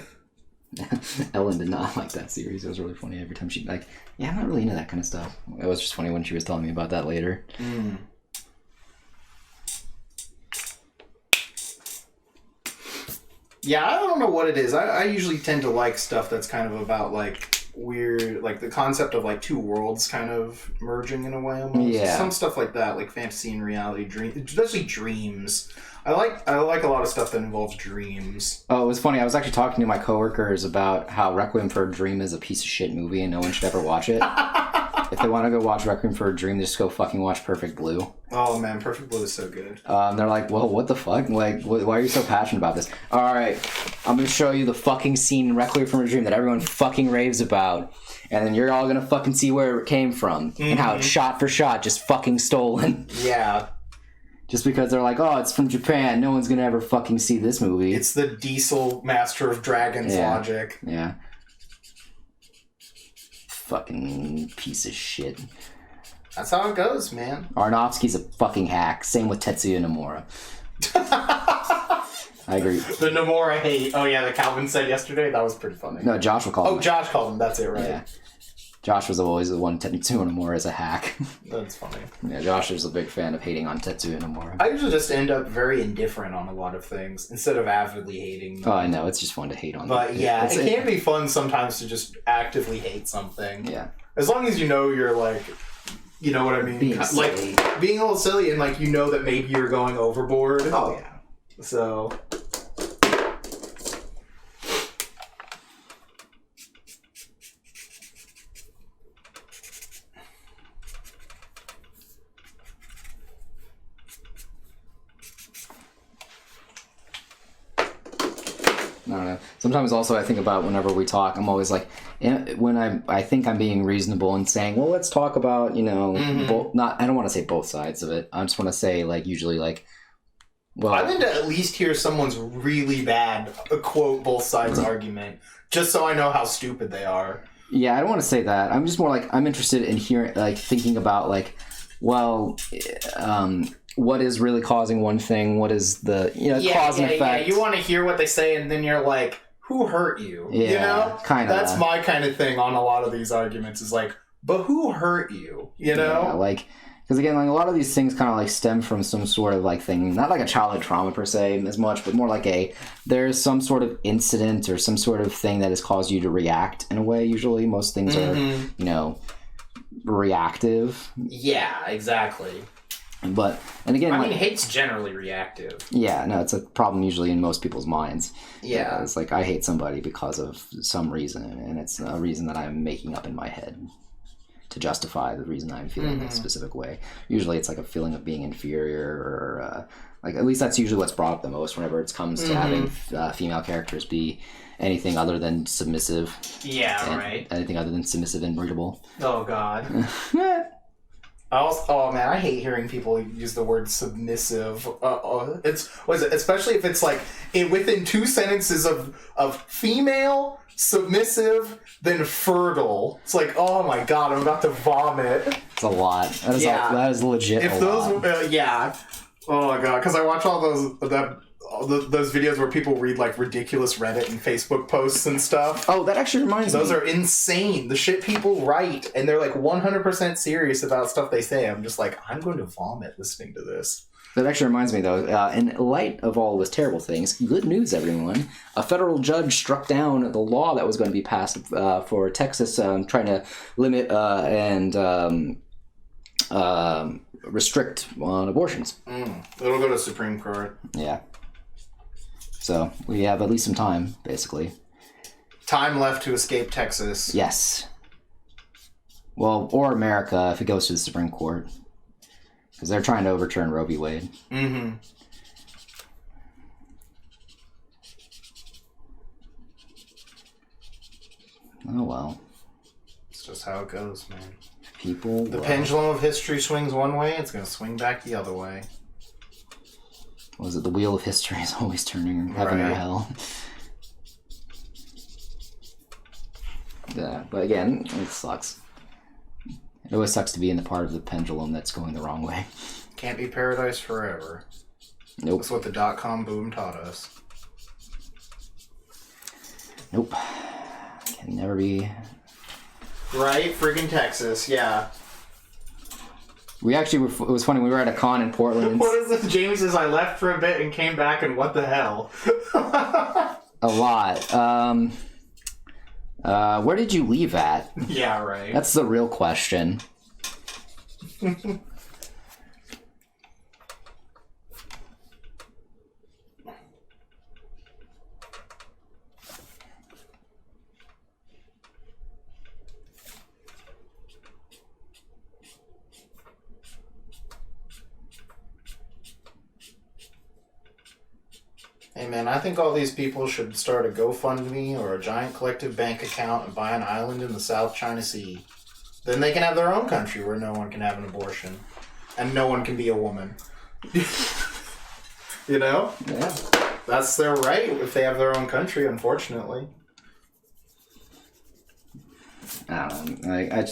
Ellen did not like that series. It was really funny every time she'd like, yeah, I'm not really into that kind of stuff. It was just funny when she was telling me about that later. Yeah, I don't know what it is. I usually tend to like stuff that's kind of about like weird, like the concept of like two worlds kind of merging in a way almost. Yeah. Some stuff like that, like fantasy and reality, especially dreams. I like a lot of stuff that involves dreams. Oh, it was funny. I was actually talking to my coworkers about how Requiem for a Dream is a piece of shit movie and no one should ever watch it. If they want to go watch Requiem for a Dream, just go fucking watch Perfect Blue. Oh man, Perfect Blue is so good. They're like, well, what the fuck? Like, why are you so passionate about this? Alright, I'm gonna show you the fucking scene in Requiem for a Dream that everyone fucking raves about. And then you're all gonna fucking see where it came from. And how it's shot for shot, just fucking stolen. Yeah. Just because they're like, oh, it's from Japan, no one's gonna ever fucking see this movie. It's the Diesel Master of Dragons logic. Yeah. Fucking piece of shit. That's how it goes, man. Aronofsky's a fucking hack. Same with Tetsuya Nomura. I agree. The Nomura hate. Oh yeah, the Calvin said yesterday. That was pretty funny. No, Josh will call him. Oh, Josh called him. That's it, right? Yeah. Josh was always the one Tetsuya Nomura as a hack. That's funny. Yeah, Josh is a big fan of hating on Tetsuya Nomura. I usually just end up very indifferent on a lot of things instead of avidly hating them. Oh, I know. It's just fun to hate on. But yeah, it can be fun sometimes to just actively hate something. Yeah. As long as you know you're like, you know what I mean? Being silly. Like, being a little silly and like you know that maybe you're going overboard. Oh yeah. So... I don't know. Sometimes also I think about whenever we talk, I'm always like, when I think I'm being reasonable and saying, well, let's talk about, you know, I don't want to say both sides of it. I just want to say, like, usually, like, well, I need to at least hear someone's really bad, quote, both sides argument, just so I know how stupid they are. Yeah, I don't want to say that. I'm just more like, I'm interested in hearing, like, thinking about, like, well, what is really causing one thing? What is the, you know, cause and effect? Yeah, you want to hear what they say, and then you're like, who hurt you? Yeah, you know? kind of. That's my kind of thing on a lot of these arguments, is like, but who hurt you? You know? Yeah, like, because again, like, a lot of these things kind of, like, stem from some sort of, like, thing, not like a childhood trauma per se as much, but more like there's some sort of incident or some sort of thing that has caused you to react in a way. Usually most things are, you know, reactive. Yeah, exactly. But, and again, I mean, hate's generally reactive. Yeah, no, it's a problem usually in most people's minds. Yeah. It's like, I hate somebody because of some reason, and it's a reason that I'm making up in my head to justify the reason I'm feeling a specific way. Usually it's like a feeling of being inferior, or, like, at least that's usually what's brought up the most whenever it comes to having female characters be anything other than submissive. Yeah, right. Anything other than submissive and breedable. Oh, God. Oh man, I hate hearing people use the word submissive. Especially if it's like within two sentences of female, submissive, then fertile. It's like, oh my God, I'm about to vomit. It's a lot. That is legit. If those, yeah. Oh my God, because I watch all those videos where people read like ridiculous Reddit and Facebook posts and stuff. Oh, that actually reminds me. Those are insane. The shit people write, and they're like 100% serious about stuff they say. I'm just like, I'm going to vomit listening to this. That actually reminds me, though, in light of all those terrible things, good news, everyone. A federal judge struck down the law that was going to be passed for Texas trying to limit and restrict on abortions. It'll go to Supreme Court. Yeah. So we have at least some time, basically. Time left to escape Texas. Yes. Well, or America if it goes to the Supreme Court. Because they're trying to overturn Roe v. Wade. Mm-hmm. Oh, well. It's just how it goes, man. The pendulum of history swings one way, it's going to swing back the other way. Was it the wheel of history is always turning, heaven or hell? Yeah, but again, it sucks. It always sucks to be in the part of the pendulum that's going the wrong way. Can't be paradise forever. Nope. That's what the .com boom taught us. Nope. Can never be. Right? Friggin' Texas, yeah. We actually were, it was funny, we were at a con in Portland. What is this? Jamie says, I left for a bit and came back, and what the hell? A lot. Where did you leave at? Yeah, right. That's the real question. Hey man, I think all these people should start a GoFundMe or a giant collective bank account and buy an island in the South China Sea. Then they can have their own country where no one can have an abortion. And no one can be a woman. You know? Yeah. That's their right if they have their own country, unfortunately. I don't know.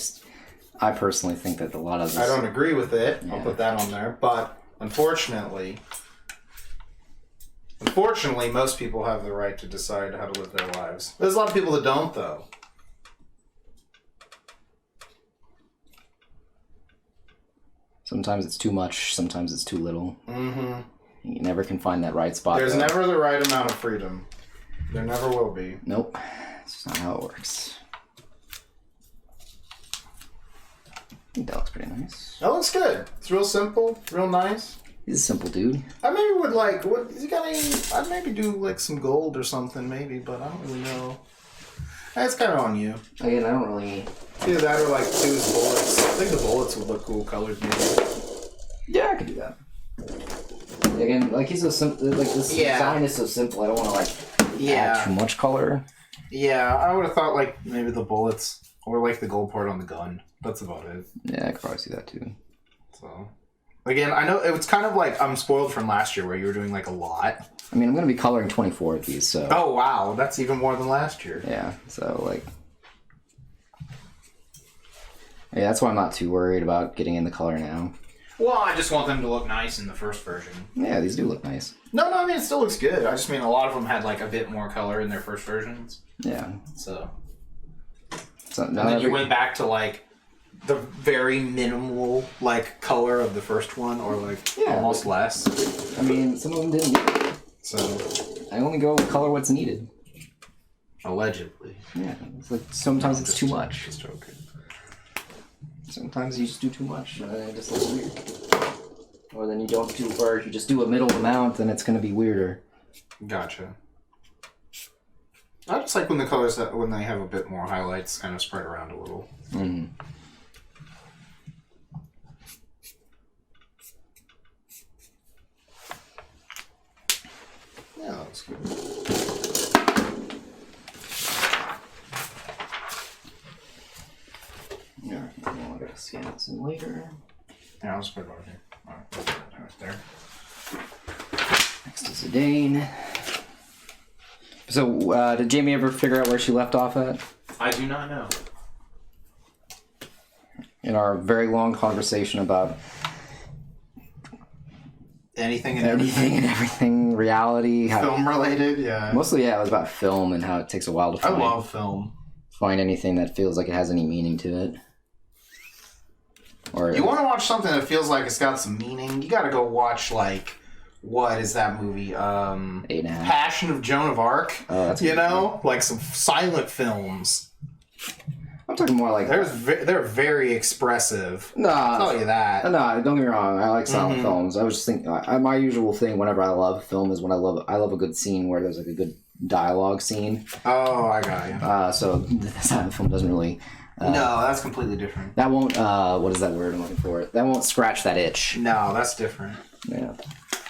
I personally think that a lot of this... I don't agree with it. Yeah. I'll put that on there. But, unfortunately, most people have the right to decide how to live their lives. There's a lot of people that don't, though. Sometimes it's too much, sometimes it's too little. Mm-hmm. You never can find that right spot. There's never the right amount of freedom. There never will be. Nope. That's just not how it works. I think that looks pretty nice. That looks good. It's real simple, real nice. He's a simple dude. I maybe would like, what, you got any, I'd maybe do like some gold or something maybe, but I don't really know. That's kind of on you. Again, I don't really... Either that or like two bullets. I think the bullets would look cool colored maybe. Yeah, I could do that. Again, like he's so simple. Like this design is so simple. I don't want to like add too much color. Yeah, I would have thought like maybe the bullets or like the gold part on the gun. That's about it. Yeah, I could probably see that too. So, again, I know it was kind of like I'm spoiled from last year where you were doing like a lot. I mean, I'm gonna be coloring 24 of these, so. Oh wow, that's even more than last year. Yeah. So like. Yeah, that's why I'm not too worried about getting in the color now. Well, I just want them to look nice in the first version. Yeah, these do look nice. No, I mean, it still looks good. I just mean a lot of them had like a bit more color in their first versions. Yeah. So And then you went back to like the very minimal like color of the first one, or like almost less. I mean, some of them didn't need it. So I only go with color what's needed. Allegedly. Yeah. It's like sometimes it's too much. Just joking. Sometimes you just do too much, and then it just looks weird. Or then you don't do, or if you just do a middle amount, then it's going to be weirder. Gotcha. I just like when the colors when they have a bit more highlights, kind of spread around a little. Mm-hmm. Yeah, that looks good. Yeah, I gotta scan this in later. Yeah, I'll just put it over here. Right there. Next is Zidane. So, did Jamie ever figure out where she left off at? I do not know. In our very long conversation about anything and everything, reality, film related, yeah. Mostly, yeah, it was about film and how it takes a while to find. I love film. Find anything that feels like it has any meaning to it. Or you want to watch something that feels like it's got some meaning, you got to go watch like what is that movie? 8.5. Passion of Joan of Arc. Oh, that's like some silent films. I'm talking more like they're very expressive. No, I'll tell you that. No, don't get me wrong. I like silent films. I was just thinking, my usual thing whenever I love film is when I love a good scene where there's like a good dialogue scene. Oh, I got you. So the silent film doesn't really. No, that's completely different. That won't. What is that word I'm looking for? That won't scratch that itch. No, that's different. Yeah.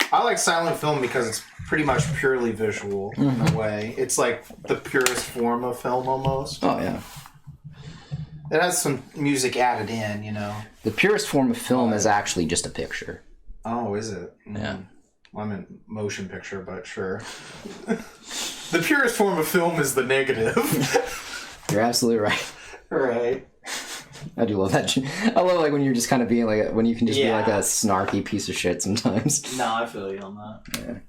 I like silent film because it's pretty much purely visual in a way. It's like the purest form of film almost. Oh yeah. It has some music added in, you know. The purest form of film is actually just a picture. Oh, is it? Yeah. Well, I meant motion picture, but sure. The purest form of film is the negative. You're absolutely right. Right. I do love that. I love like when you're just kind of being like when you can just be like a snarky piece of shit sometimes. No, I feel you on that. Yeah.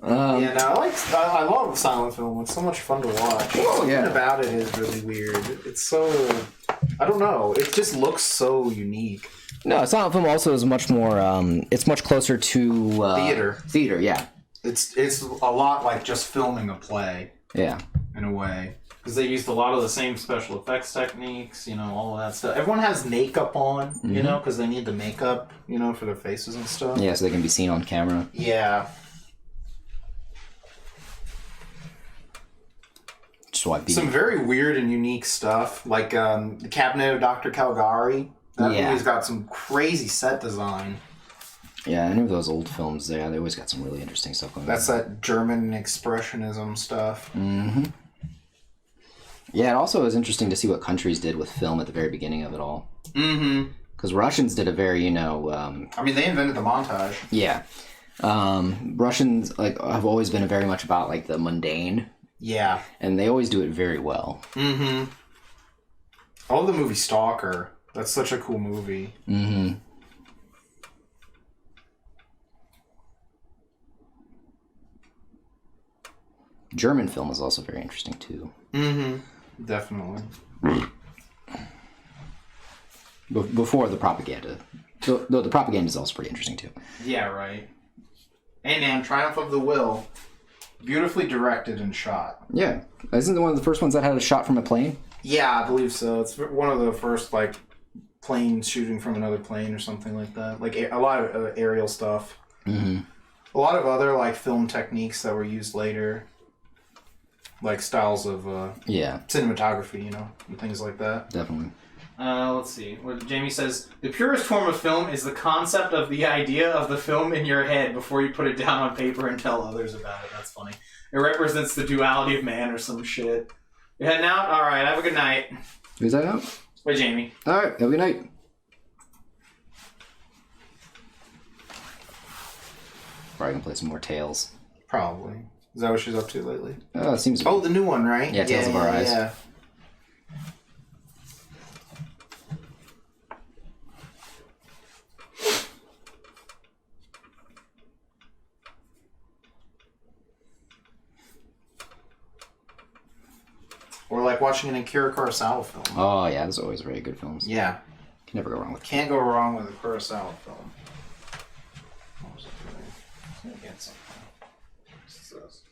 I love silent film. It's so much fun to watch. Something about it is really weird. It's so, I don't know. It just looks so unique. No, silent film also is much more. It's much closer to theater. Theater, yeah. It's a lot like just filming a play. Yeah. In a way. Because they used a lot of the same special effects techniques, you know, all of that stuff. Everyone has makeup on, you know, because they need the makeup, you know, for their faces and stuff. Yeah, so they can be seen on camera. Yeah. Some very weird and unique stuff, like the Cabinet of Dr. Caligari. That movie's got some crazy set design. Yeah, I know those old films. They always got some really interesting stuff going on. That's that German expressionism stuff. Mm-hmm. Yeah, it also was interesting to see what countries did with film at the very beginning of it all. Mm-hmm. Because Russians did a very, you know... I mean, they invented the montage. Yeah. Russians have always been very much about like the mundane. Yeah. And they always do it very well. Mm-hmm. I love the movie Stalker. That's such a cool movie. Mm-hmm. German film is also very interesting too. Mm-hmm. Definitely. Before the propaganda Though the propaganda is also pretty interesting too. Yeah, right. Hey man, Triumph of the Will. Beautifully directed and shot. Yeah. Isn't it one of the first ones that had a shot from a plane? Yeah, I believe so. It's one of the first, like, planes shooting from another plane or something like that. Like, a lot of aerial stuff. Mm-hmm. A lot of other, like, film techniques that were used later. Like, styles of cinematography, you know, and things like that. Definitely. Let's see. What Jamie says, the purest form of film is the concept of the idea of the film in your head before you put it down on paper and tell others about it. That's funny. It represents the duality of man or some shit. You're heading out? Alright, have a good night. Who's that out? Bye, Jamie. Alright, have a good night. Probably gonna play some more Tales. Probably. Is that what she's up to lately? It seems to be. Oh, the new one, right? Yeah, Tales of Our Eyes. Yeah. Or like watching an Akira Kurosawa film. Oh, yeah, those are always very good films. Yeah. Can never go wrong with Can't go wrong with a Kurosawa film. What was it doing? Let me get something. What's this?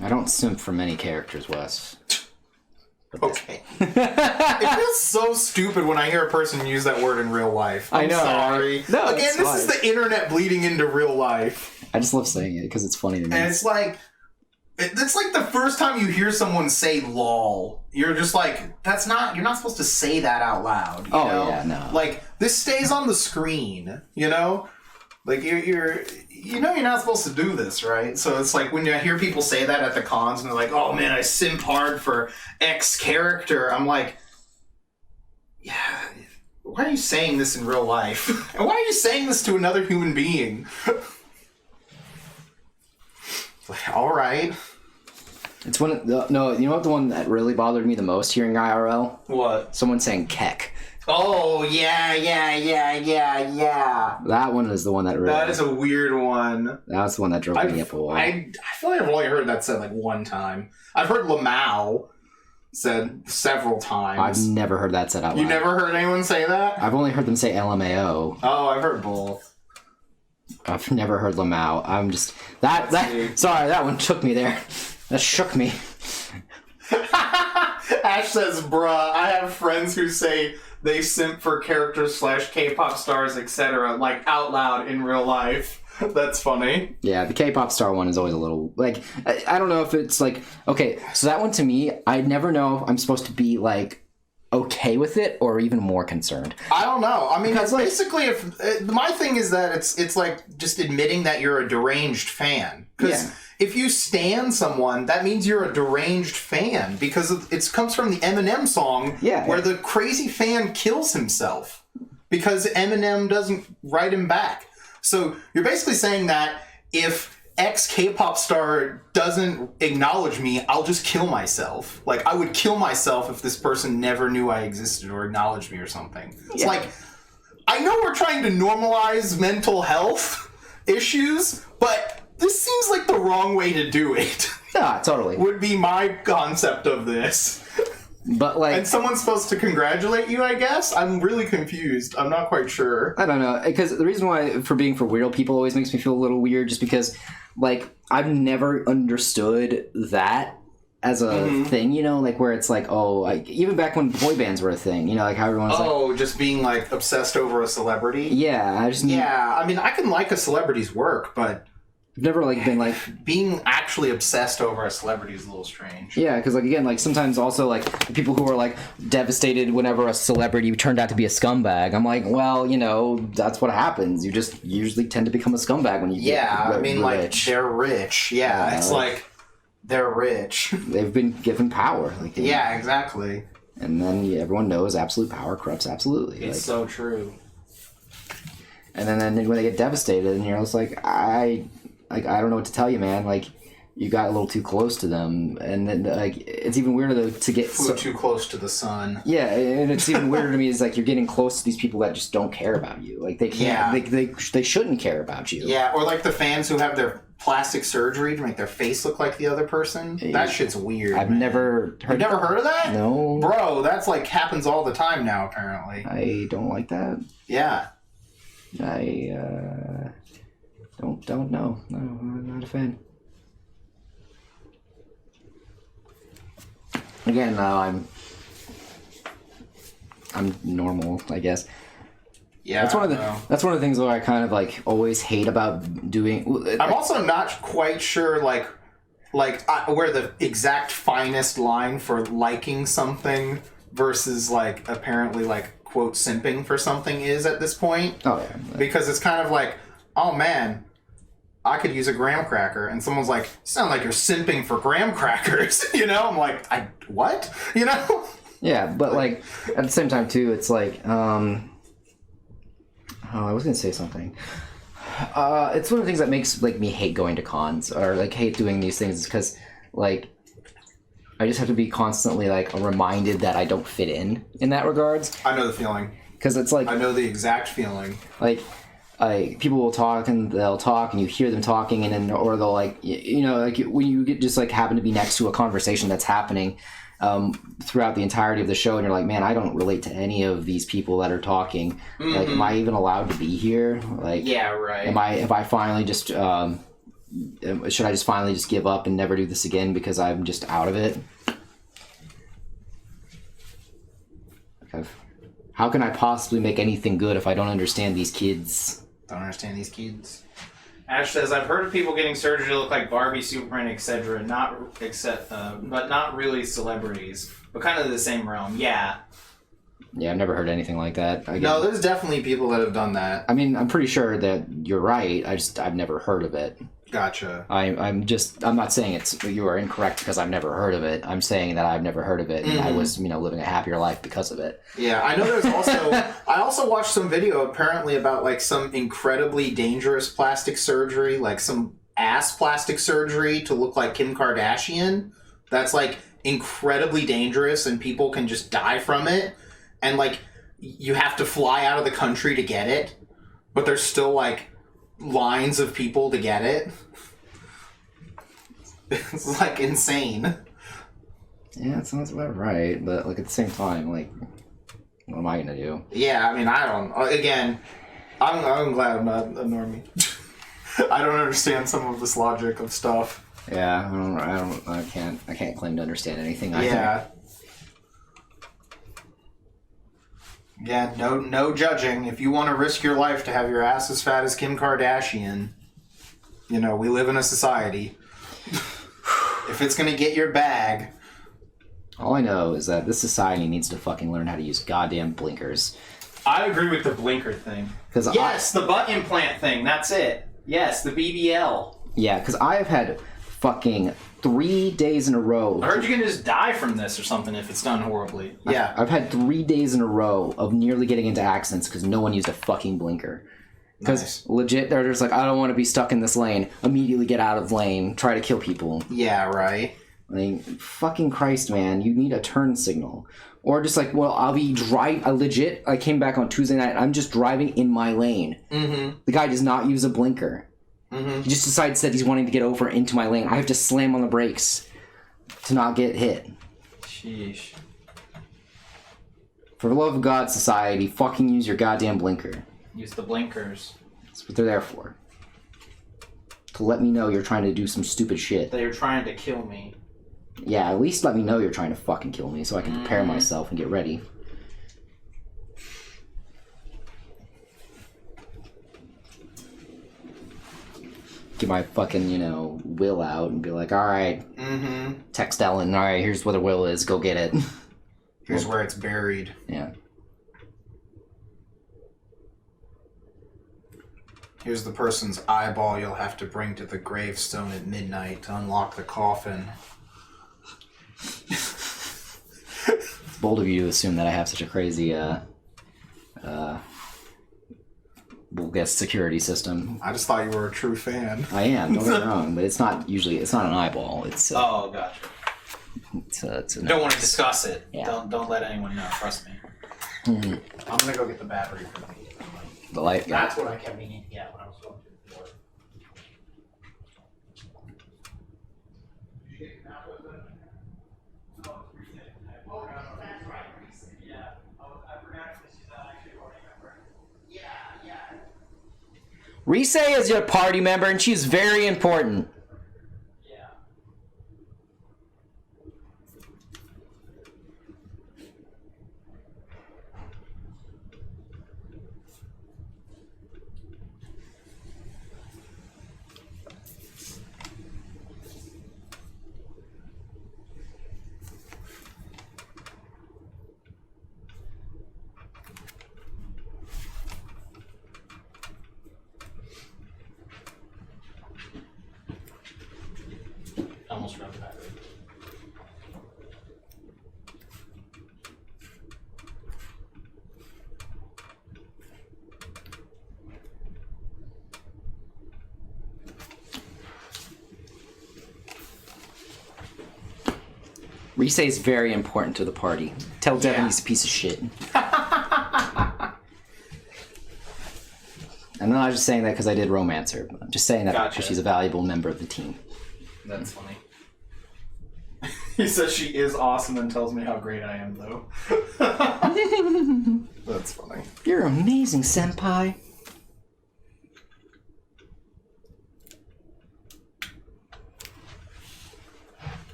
I don't simp for many characters, Wes. Okay. It feels so stupid when I hear a person use that word in real life. I'm sorry. Right? No, Again, this is the internet bleeding into real life. I just love saying it because it's funny to me. And it's like the first time you hear someone say lol. You're just like, you're not supposed to say that out loud. You know? Yeah, no. Like, this stays on the screen, you know? Like, you're not supposed to do this, right? So it's like when I hear people say that at the cons and they're like, oh man, I simp hard for X character. I'm like, yeah, why are you saying this in real life? And why are you saying this to another human being? Like, all right. It's one of you know what the one that really bothered me the most hearing IRL? What? Someone saying keck. Oh, yeah. That one is the one that really... That is a weird one. That's the one that drove me up a wall. I feel like I've only heard that said like one time. I've heard Lamau said several times. I've never heard that said out loud. You never heard anyone say that? I've only heard them say LMAO. Oh, I've heard both. I've never heard Lamau. I'm just... Sorry, that one took me there. That shook me. Ash says, bruh, I have friends who say they simp for characters / K-pop stars, etc., like out loud in real life. That's funny. Yeah, the K-pop star one is always a little, like, I don't know if it's like, okay, so that one to me, I never know if I'm supposed to be, like, okay with it or even more concerned. I don't know. I mean, it's like, basically, my thing is that it's like just admitting that you're a deranged fan. Because if you stan someone, that means you're a deranged fan because it comes from the Eminem song where the crazy fan kills himself because Eminem doesn't write him back. So you're basically saying that if X K-pop star doesn't acknowledge me, I'll just kill myself. Like, I would kill myself if this person never knew I existed or acknowledged me or something. It's like, I know we're trying to normalize mental health issues, but this seems like the wrong way to do it. Yeah, totally. Would be my concept of this. But like, and someone's supposed to congratulate you, I guess? I'm really confused. I'm not quite sure. I don't know. Because the reason why for being for weirdo people always makes me feel a little weird just because, like, I've never understood that as a thing, you know? Like, where it's like, oh, like, even back when boy bands were a thing, you know? Like, how everyone's like... Oh, just being, like, obsessed over a celebrity? Yeah, I mean, I can like a celebrity's work, but... I've never, like, been, like... Being actually obsessed over a celebrity is a little strange. Yeah, because, like, again, like, sometimes also, like, people who are, like, devastated whenever a celebrity turned out to be a scumbag, I'm like, well, you know, that's what happens. You just usually tend to become a scumbag when you get I mean, like, they're rich. Yeah, it's like, they're rich. They've been given power. Like, yeah, exactly. And then everyone knows absolute power corrupts absolutely. It's so true. And then when they get devastated, and you're just like, I don't know what to tell you, man. Like, you got a little too close to them, and then like it's even weirder to get too close to the sun. Yeah, and it's even weirder to me is like you're getting close to these people that just don't care about you. Like they can't, they shouldn't care about you. Yeah, or like the fans who have their plastic surgery to make their face look like the other person. That shit's weird. I've never heard. You've never heard of that? No, bro. That's like happens all the time now. Apparently, I don't like that. Yeah, I don't know. No, I'm not a fan. Again, though, I'm normal, I guess. Yeah, that's one of the things that I kind of like always hate about doing. I'm also not quite sure where the exact finest line for liking something versus like apparently like quote simping for something is at this point. Oh yeah, because it's kind of like, oh man, I could use a graham cracker, and someone's like, sound like you're simping for graham crackers. You know, I'm like, what? You know? Yeah, but like at the same time too, it's like, I was gonna say something. It's one of the things that makes like me hate going to cons or like hate doing these things, because like I just have to be constantly like reminded that I don't fit in that regards. I know the feeling. Because it's like I know the exact feeling. Like people will talk and they'll talk and you hear them talking, and then or they'll like like when you get just like happen to be next to a conversation that's happening throughout the entirety of the show, and you're like, man, I don't relate to any of these people that are talking. Mm-hmm. Like, am I even allowed to be here? Like, yeah, right. If I finally just should I just finally just give up and never do this again because I'm just out of it? How can I possibly make anything good if I don't understand these kids? Don't understand these kids. Ash says, I've heard of people getting surgery to look like Barbie, Superman, etc., but not really celebrities, but kind of the same realm. Yeah. Yeah, I've never heard anything like that. No, there's definitely people that have done that. I mean, I'm pretty sure that you're right. I've never heard of it. Gotcha. I'm not saying you are incorrect because I've never heard of it. I'm saying that I've never heard of it, and I was, living a happier life because of it. Yeah, I know there's also... I also watched some video apparently about, like, some incredibly dangerous plastic surgery, like some ass plastic surgery to look like Kim Kardashian. That's, like, incredibly dangerous, and people can just die from it. And, like, you have to fly out of the country to get it, but there's still, like, lines of people to get it. It's like insane. Yeah, it sounds about right, but like at the same time, like, what am I gonna do? Yeah, I mean, I don't. Again, I'm glad I'm not a normie. I don't understand some of this logic of stuff. Yeah, I can't claim to understand anything. Yeah. Yeah, no judging. If you want to risk your life to have your ass as fat as Kim Kardashian, we live in a society. If it's going to get your bag... All I know is that this society needs to fucking learn how to use goddamn blinkers. I agree with the blinker thing. Yes, the butt implant thing, that's it. Yes, the BBL. Yeah, because I have had fucking 3 days in a row. I heard you can just die from this or something if it's done horribly. Yeah. I've had 3 days in a row of nearly getting into accidents because no one used a fucking blinker. Because legit, they're just like, I don't want to be stuck in this lane. Immediately get out of the lane. Try to kill people. Yeah, right. Like, fucking Christ, man. You need a turn signal. Or just like, well, I'll be I came back on Tuesday night. I'm just driving in my lane. Mm-hmm. The guy does not use a blinker. Mm-hmm. He just decides that he's wanting to get over into my lane. I have to slam on the brakes to not get hit. Sheesh. For the love of God, society, fucking use your goddamn blinker. Use the blinkers. That's what they're there for. To let me know you're trying to do some stupid shit. They're trying to kill me. Yeah, at least let me know you're trying to fucking kill me so I can prepare myself and get ready. Get my fucking, will out and be like, alright, text Ellen, alright, here's what the will is, go get it. Here's where it's buried. Yeah. Here's the person's eyeball you'll have to bring to the gravestone at midnight to unlock the coffin. It's bold of you to assume that I have such a crazy, we'll guess, security system. I just thought you were a true fan. I am, don't get me wrong, but it's not an eyeball. It's Oh, gotcha. it's a Don't want to discuss it. Yeah. Don't let anyone know. Trust me. I'm gonna go get the battery for me. the light. That's what I kept meaning to get when I was going to the door. Rise is your party member, and she's very important. Almost ran the battery. Rise is very important to the party. Tell Devin he's a piece of shit. I'm not just saying that because I did romance her. I'm just saying that because she's a valuable member of the team. That's funny. He says she is awesome and tells me how great I am, though. That's funny. You're amazing, senpai.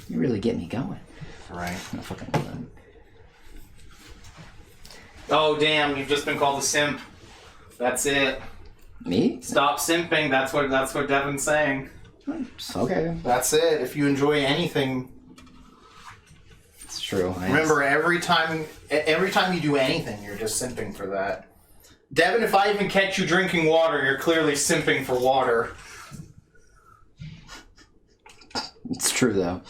You really get me going. Right. I fucking Oh, damn, you've just been called a simp. That's it. Me? Stop simping. That's what Devin's saying. Okay. That's it. If you enjoy anything, It's true. remember every time you do anything, you're just simping for that. Devin, if I even catch you drinking water, you're clearly simping for water. It's true, though.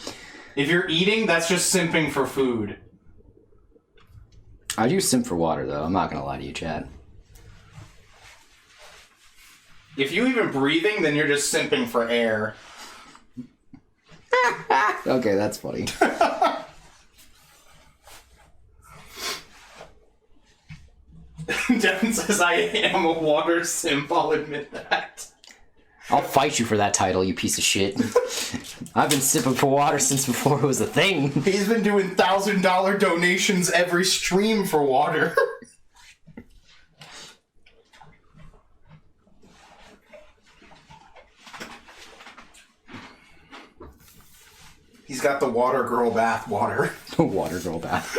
If you're eating, that's just simping for food. I do simp for water, though. I'm not gonna lie to you, Chad. If you even breathing, then you're just simping for air. Okay, that's funny. Devin says I am a water simp, I'll admit that. I'll fight you for that title, you piece of shit. I've been sipping for water since before it was a thing. He's been doing $1,000 donations every stream for water. He's got the water girl bath water. Water girl bath.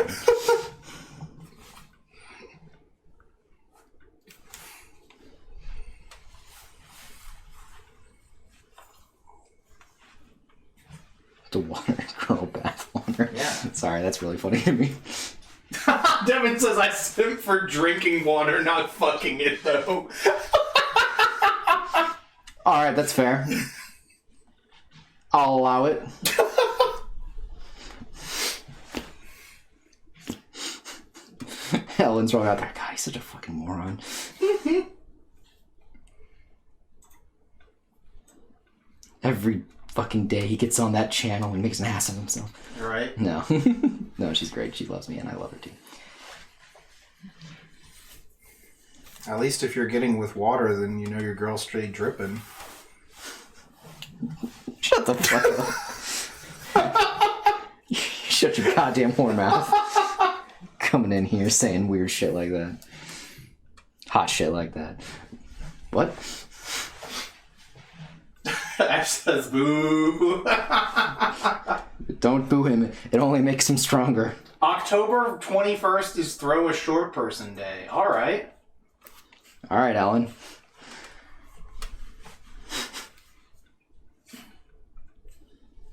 The water girl bath water. Yeah. Sorry, that's really funny to me. Devin says I simp for drinking water, not fucking it though. Alright, that's fair. I'll allow it. Ellen's rolling out there. God, he's such a fucking moron. Every fucking day he gets on that channel and makes an ass of himself. Right? No. No, she's great. She loves me and I love her too. At least if you're getting with water, then you know your girl's straight dripping. Shut the fuck up. Shut your goddamn whore mouth. Coming in here saying weird shit like that. Hot shit like that. What? Ash says boo. Don't boo him. It only makes him stronger. October 21st is Throw a Short Person Day. Alright. Alright, Alan.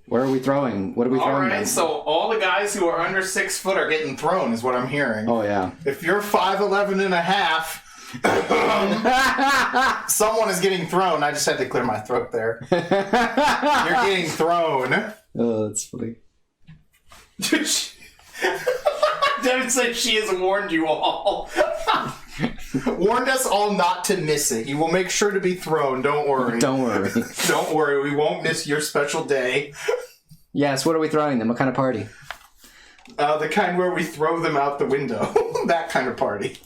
Where are we throwing? What are we throwing? Alright, then? so all the guys who are under 6 foot are getting thrown, is what I'm hearing. Oh, yeah. If you're 5'11 and a half, someone is getting thrown. I just had to clear my throat there. You're getting thrown. Oh, that's funny. Devin said she has warned you all. Warned us all not to miss it. You will make sure to be thrown. Don't worry. Don't worry. Don't worry. We won't miss your special day. Yes, what are we throwing them? What kind of party? The kind where we throw them out the window. That kind of party.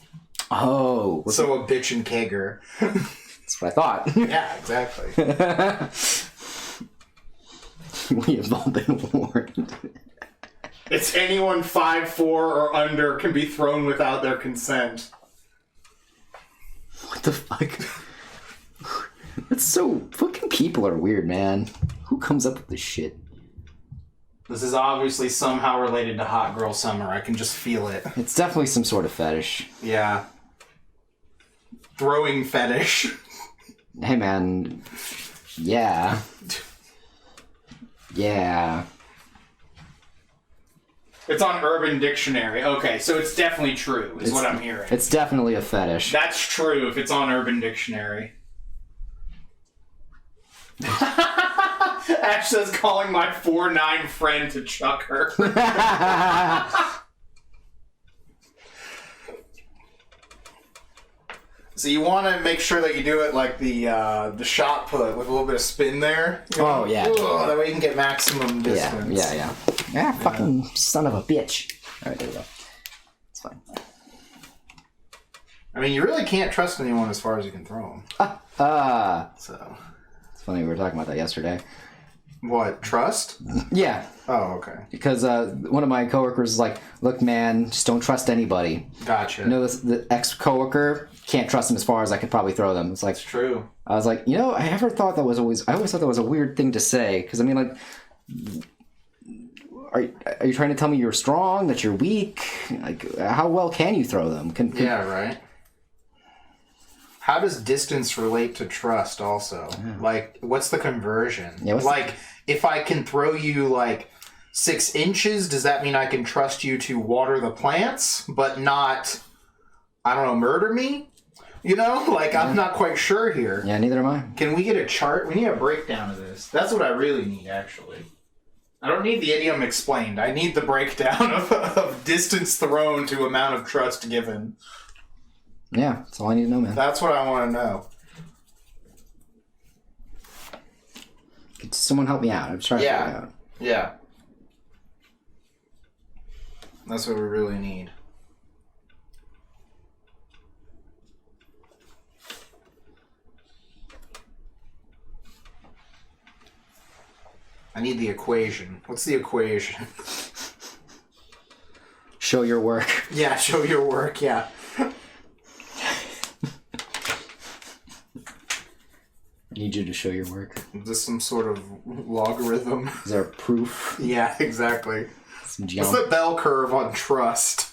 Oh. So a bitch and kegger. That's what I thought. Yeah, exactly. We have all been warned. It's anyone 5'4" or under can be thrown without their consent. What the fuck? That's so... Fucking people are weird, man. Who comes up with this shit? This is obviously somehow related to Hot Girl Summer. I can just feel it. It's definitely some sort of fetish. Yeah. Throwing fetish. Hey, man. Yeah. Yeah. It's on Urban Dictionary. Okay, so it's definitely true, is what I'm hearing. It's definitely a fetish. That's true if it's on Urban Dictionary. Ash says calling my 4'9" friend to chuck her. So you want to make sure that you do it like the shot put with a little bit of spin there. You know? Oh, yeah. Ooh, that way you can get maximum distance. Yeah. Ah, fucking son of a bitch. Alright, there we go. It's fine. I mean, you really can't trust anyone as far as you can throw them. So. It's funny, we were talking about that yesterday. What, trust? Yeah. Oh, okay. Because one of my coworkers was like, look, man, just don't trust anybody. Gotcha. You know, the ex-coworker, can't trust him as far as I could probably throw them. It's like... It's true. I was like, I always thought that was a weird thing to say. Because, I mean, like... Are you trying to tell me you're strong, that you're weak? Like, how well can you throw them? Yeah, right. How does distance relate to trust also? Yeah. Like, what's the conversion? Yeah, if I can throw you, 6 inches, does that mean I can trust you to water the plants, but not, I don't know, murder me? You know? I'm not quite sure here. Yeah, neither am I. Can we get a chart? We need a breakdown of this. That's what I really need, actually. I don't need the idiom explained. I need the breakdown of distance thrown to amount of trust given. Yeah, that's all I need to know, man. That's what I want to know. Could someone help me out? I'm trying to figure it out. Yeah. That's what we really need. I need the equation. What's the equation? Show your work. Yeah, show your work, yeah. I need you to show your work. Is this some sort of logarithm? Is there a proof? Yeah, exactly. Some What's the bell curve on trust?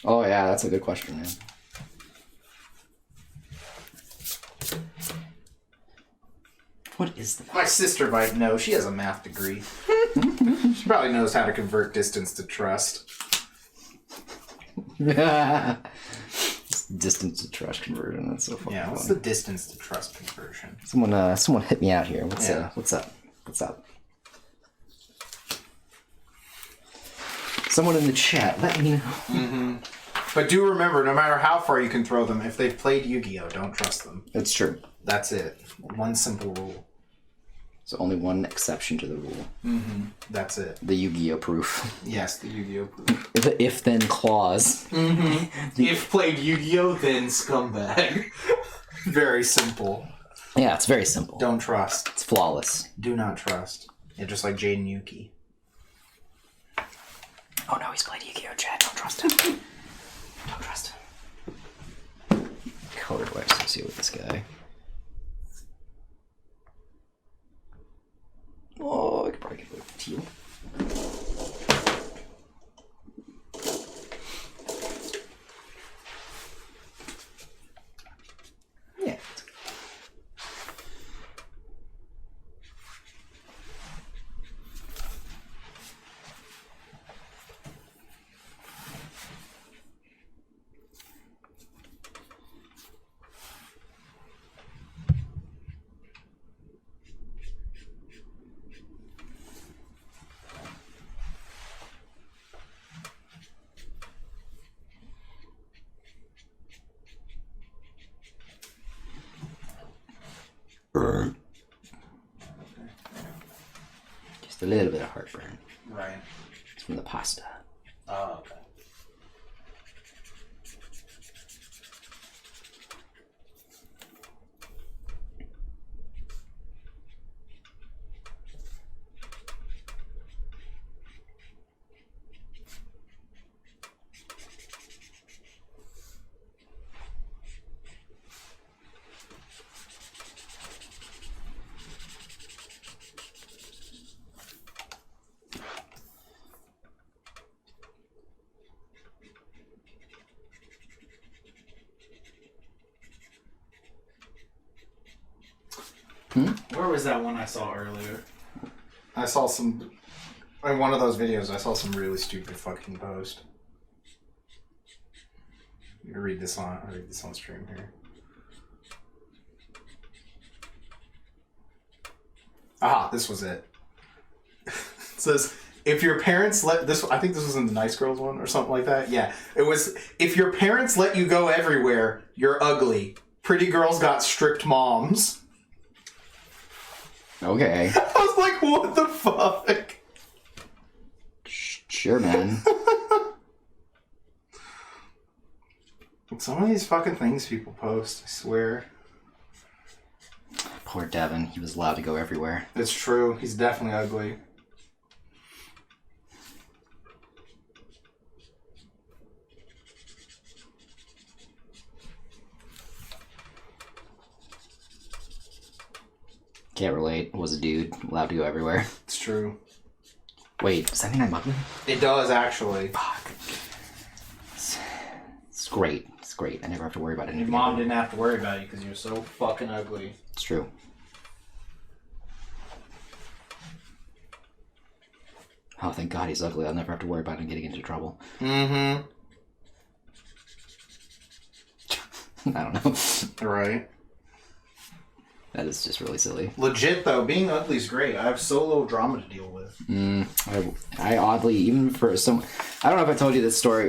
Oh, yeah, that's a good question, man. What is the... My sister might know. She has a math degree. She probably knows how to convert distance to trust. Distance to trust conversion. That's so fucking Yeah, what's funny. the distance to trust conversion? Someone hit me out here. What's up? Someone in the chat, let me know. Mm-hmm. But do remember, no matter how far you can throw them, if they've played Yu-Gi-Oh, don't trust them. It's true. That's it. One simple rule. There's only one exception to the rule. Mm-hmm. That's it. The Yu-Gi-Oh proof. Yes, the Yu-Gi-Oh proof. The if-then clause. Mm-hmm. If played Yu-Gi-Oh, then scumbag. Very simple. Yeah, it's very simple. Don't trust. It's flawless. Do not trust. Yeah, just like Jaden Yuki. Oh no, he's played Yu-Gi-Oh, Chad. Don't trust him. Don't trust him. Color do I associate with this guy? Oh, I could probably get rid of teal. Yeah. Just a little bit of heartburn. Right. It's from the pasta. Oh, okay. Where was that one I saw earlier? I saw some... In one of those videos, I saw some really stupid fucking post. I'll read this on stream here. Ah, this was it. It says, if your parents let this, I think this was in the Nice Girls one or something like that. Yeah, it was, if your parents let you go everywhere, you're ugly. Pretty girls got strict moms. Okay. I was like, what the fuck? Sure, man. Some of these fucking things people post, I swear. Poor Devin. He was allowed to go everywhere. It's true. He's definitely ugly. Can't relate. Was a dude. Allowed to go everywhere. It's true. Wait, does that mean I'm ugly? It does, actually. Fuck. It's great. It's great. I never have to worry about Your anything. mom didn't have to worry about you because you're so fucking ugly. It's true. Oh, thank God he's ugly. I'll never have to worry about him getting into trouble. Mm-hmm. I don't know. Right. That is just really silly. Legit, though, being ugly is great. I have so little drama to deal with. I oddly, even for some... I don't know if I told you this story.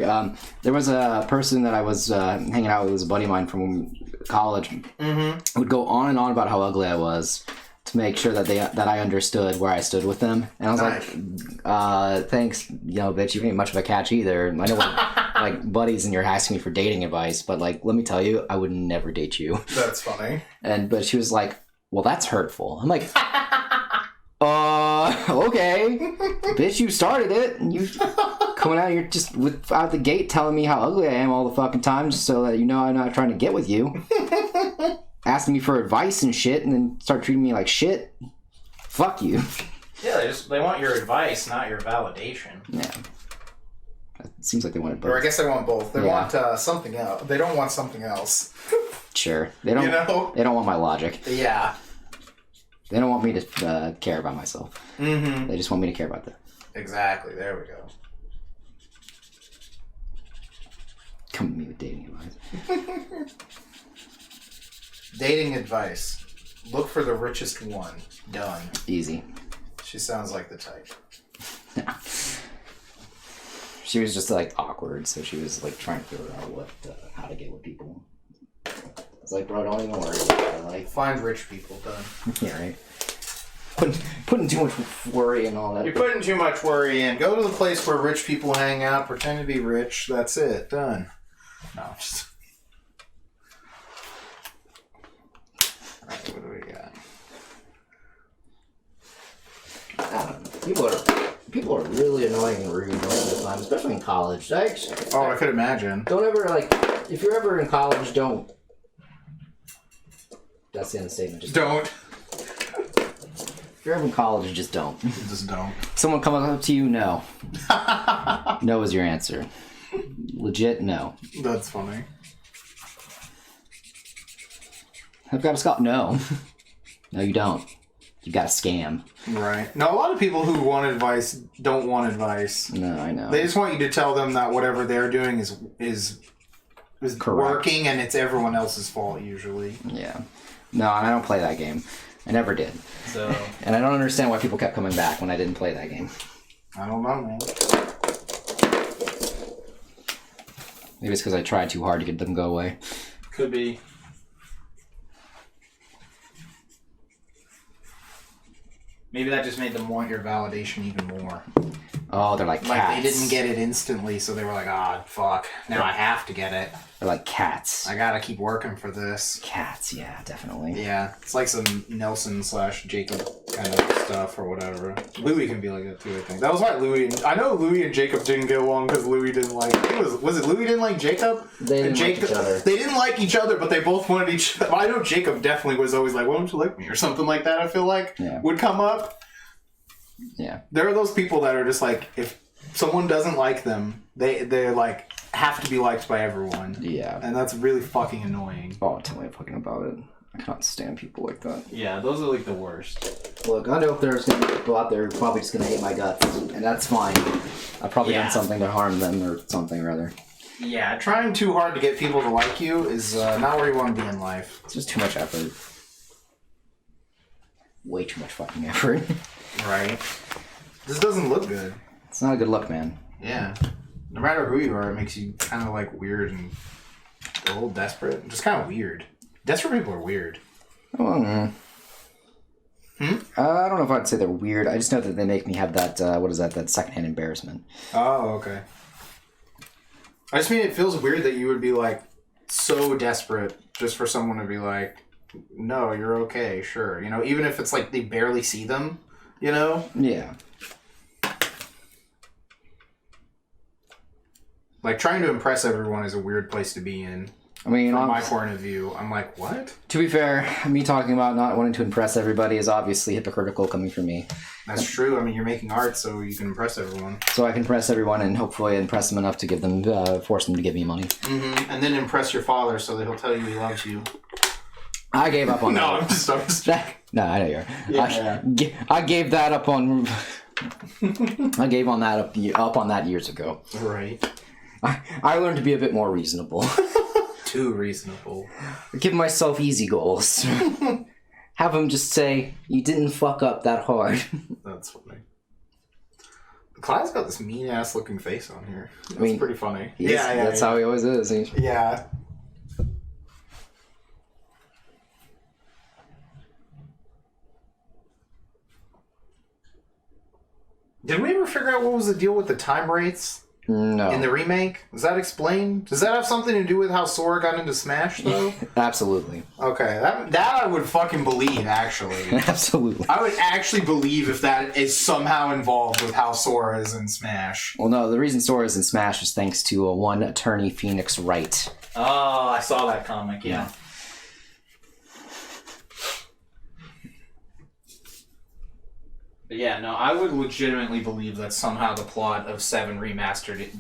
There was a person that I was hanging out with, was a buddy of mine from college. Mm-hmm. Would go on and on about how ugly I was to make sure that I understood where I stood with them. And I was like, thanks, bitch, you ain't much of a catch either. I know we're like buddies and you're asking me for dating advice, but like, let me tell you, I would never date you. That's funny. But she was like, well, that's hurtful. I'm like, okay. Bitch, you started it. And you coming out here just out the gate telling me how ugly I am all the fucking time just so that you know I'm not trying to get with you. Asking me for advice and shit and then start treating me like shit. Fuck you. Yeah, they want your advice, not your validation. Yeah. It seems like they wanted Or I both. guess they want both. They Yeah. want something else. They don't want something else. Sure. They don't They don't want my logic. Yeah. They don't want me to care about myself. Mm-hmm. They just want me to care about them. Exactly. There we go. Come at me with dating advice. Dating advice. Look for the richest one. Done. Easy. She sounds like the type. She was just like awkward, so she was like trying to figure out how to get with people. I was like, bro, don't even worry about it. Like, Find rich people. Done. yeah, right. Putting too much worry and all that. You're putting too much worry in. Go to the place where rich people hang out. Pretend to be rich. That's it. Done. No. Just... Alright, what do we got? People are really annoying and rude most of the time, especially in college. Oh, I could imagine. Don't ever, like, if you're ever in college, don't. That's the end of the statement. Just Don't. If you're ever in college, just don't. Just don't. Someone come up to you, no. No is your answer. Legit, no. That's funny. I've got a Scott. No. No, you don't. You got a scam. Right. Now, a lot of people who want advice don't want advice. No, I know. They just want you to tell them that whatever they're doing is Correct. working and it's everyone else's fault usually. Yeah. No, and I don't play that game. I never did. So And I don't understand why people kept coming back when I didn't play that game. I don't know, man. Maybe it's because I tried too hard to get them to go away. could be. Maybe that just made them want your validation even more. Oh, they're like cats. Like, they didn't get it instantly, so they were like, ah, fuck. Now I have to get it. They're like cats. I gotta keep working for this. Cats, yeah, definitely. Yeah, it's like some Nelson/Jacob kind of stuff or whatever. Louis can be like that too, I think. That was why I know Louis and Jacob didn't get along because Louis didn't like... Was it Louis didn't like Jacob? They didn't like each other. They didn't like each other, but they both wanted each other. I know Jacob definitely was always like, why don't you like me? Or something like that, I feel like, would come up. Yeah. There are those people that are just like, if someone doesn't like them, they're like, have to be liked by everyone. Yeah. And that's really fucking annoying. Oh, tell me fucking about it. I can't stand people like that. Yeah, those are like the worst. Look, I know there's gonna be people out there who are probably just gonna hate my guts, and that's fine. I've probably done something to harm them or something or other. Yeah, trying too hard to get people to like you is not where you want to be in life. It's just too much effort. Way too much fucking effort. Right. This doesn't look good. It's not a good look, man. Yeah. No matter who you are, it makes you kind of like weird and a little desperate. Just kind of weird. Desperate people are weird. I don't know if I'd say they're weird. I just know that they make me have that, that secondhand embarrassment. Oh, okay. I just mean it feels weird that you would be like so desperate just for someone to be like, no, you're okay, sure. You know, even if it's like they barely see them, you know? Yeah. Like, trying to impress everyone is a weird place to be in. I mean, from my point of view, I'm like, what? To be fair, me talking about not wanting to impress everybody is obviously hypocritical coming from me. That's true. I mean, you're making art so you can impress everyone. So I can impress everyone and hopefully impress them enough to give them, force them to give me money. Mm-hmm. And then impress your father so that he'll tell you he loves you. I gave up on that. No, I'm just No, I know you are. Yeah. I gave that up on... I gave on that up on that years ago. Right. I learned to be a bit more reasonable. Too reasonable. Give myself easy goals. Have them just say, you didn't fuck up that hard. That's funny. Clyde's got this mean-ass looking face on here. That's pretty funny. That's how he always is. Yeah. Did we ever figure out what was the deal with the time rates? No. In the remake? Was that explained? Does that have something to do with how Sora got into Smash, though? Absolutely. Okay, that I would fucking believe, actually. Absolutely. I would actually believe if that is somehow involved with how Sora is in Smash. Well, no, the reason Sora is in Smash is thanks to one attorney, Phoenix Wright. Oh, I saw that comic, yeah. But yeah, no, I would legitimately believe that somehow the plot of 7 Remastered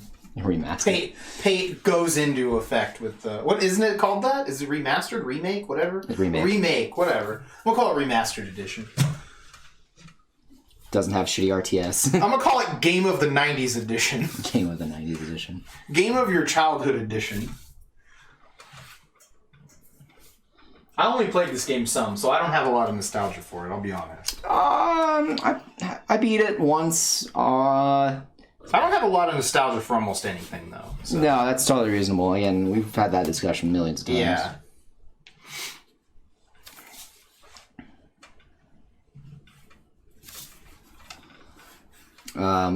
goes into effect with the... What, isn't it called that? Is it Remastered? Remake? Whatever? Remake, whatever. We'll call it Remastered Edition. Doesn't have shitty RTS. I'm gonna call it Game of the 90s Edition. Game of the 90s Edition. Game of your childhood edition. I only played this game some, so I don't have a lot of nostalgia for it, I'll be honest. I beat it once. I don't have a lot of nostalgia for almost anything, though. So. No, that's totally reasonable. Again, we've had that discussion millions of times. Yeah.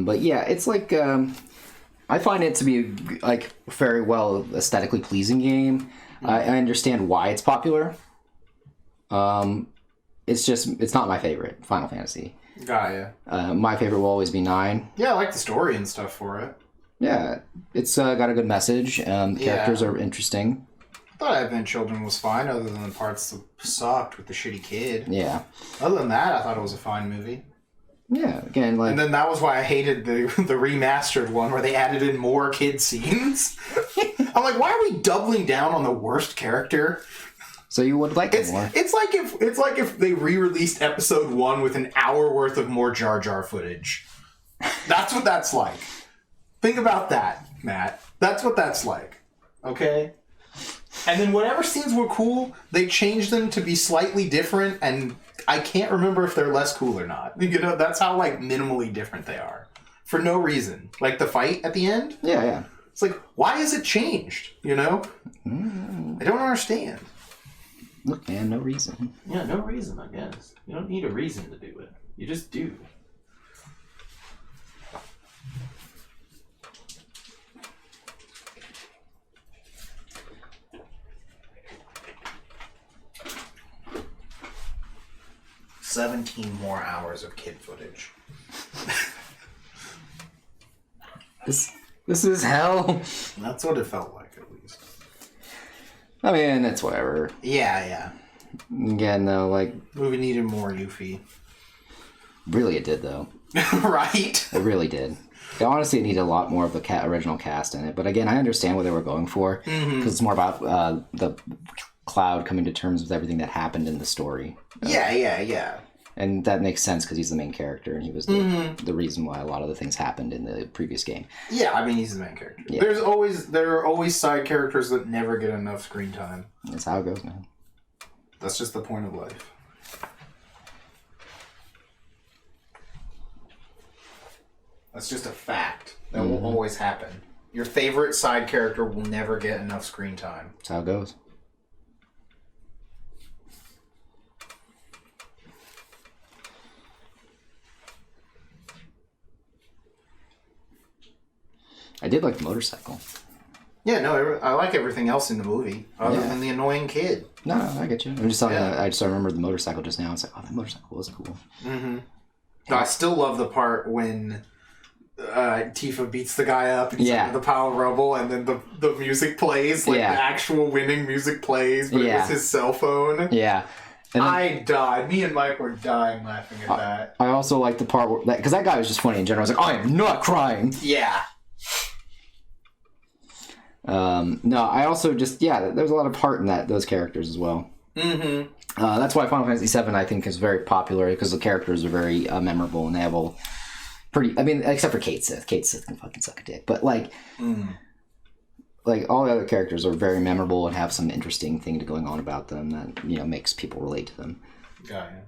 But yeah, it's like I find it to be like very well aesthetically pleasing game. I understand why it's popular. It's not my favorite Final Fantasy. Got ya. My favorite will always be 9. Yeah, I like the story and stuff for it. Yeah, it's got a good message. The characters are interesting. I thought Advent Children was fine, other than the parts that sucked with the shitty kid. Yeah. Other than that, I thought it was a fine movie. Yeah, again, like... And then that was why I hated the remastered one, where they added in more kid scenes. I'm like, why are we doubling down on the worst character? So you would like it more. It's like if they re-released episode 1 with an hour worth of more Jar Jar footage. That's what that's like. Think about that, Matt. That's what that's like. Okay? And then whatever scenes were cool, they changed them to be slightly different, and I can't remember if they're less cool or not. You know, that's how, like, minimally different they are. For no reason. Like the fight at the end? Yeah. It's like, why is it changed? You know? I don't understand. Look, man, no reason. Yeah, no reason, I guess. You don't need a reason to do it. You just do. $17 more hours of kid footage. This is hell. That's what it felt like, at least. I mean, it's whatever. Yeah. Again, though, like... Movie needed more Yuffie. Really it did, though. Right? It really did. Honestly, it needed a lot more of the original cast in it. But again, I understand what they were going for. Because it's more about the Cloud coming to terms with everything that happened in the story. Yeah. And that makes sense because he's the main character, and he was the reason why a lot of the things happened in the previous game. Yeah, I mean, he's the main character. Yeah. There are always side characters that never get enough screen time. That's how it goes, man. That's just the point of life. That's just a fact. That will always happen. Your favorite side character will never get enough screen time. That's how it goes. I did like the motorcycle. Yeah, no, I like everything else in the movie, other than the annoying kid. No, I get you. I'm just telling you, I just remembered the motorcycle just now. It's like, oh, that motorcycle was cool. Mm-hmm. No, I still love the part when Tifa beats the guy up inside the pile of rubble, and then the music plays, like the actual winning music plays, but it was his cell phone. Yeah. And then, I died. Me and Mike were dying laughing at that. I also like the part where, because that guy was just funny in general. I was like, I am not crying. Yeah. No, I also just, there's a lot of heart in those characters as well. Mm-hmm. That's why Final Fantasy VII, I think, is very popular, because the characters are very memorable, and they have all pretty, I mean, except for Kate Sith. Kate Sith can fucking suck a dick. But, like all the other characters are very memorable and have some interesting thing going on about them that, makes people relate to them. Got it.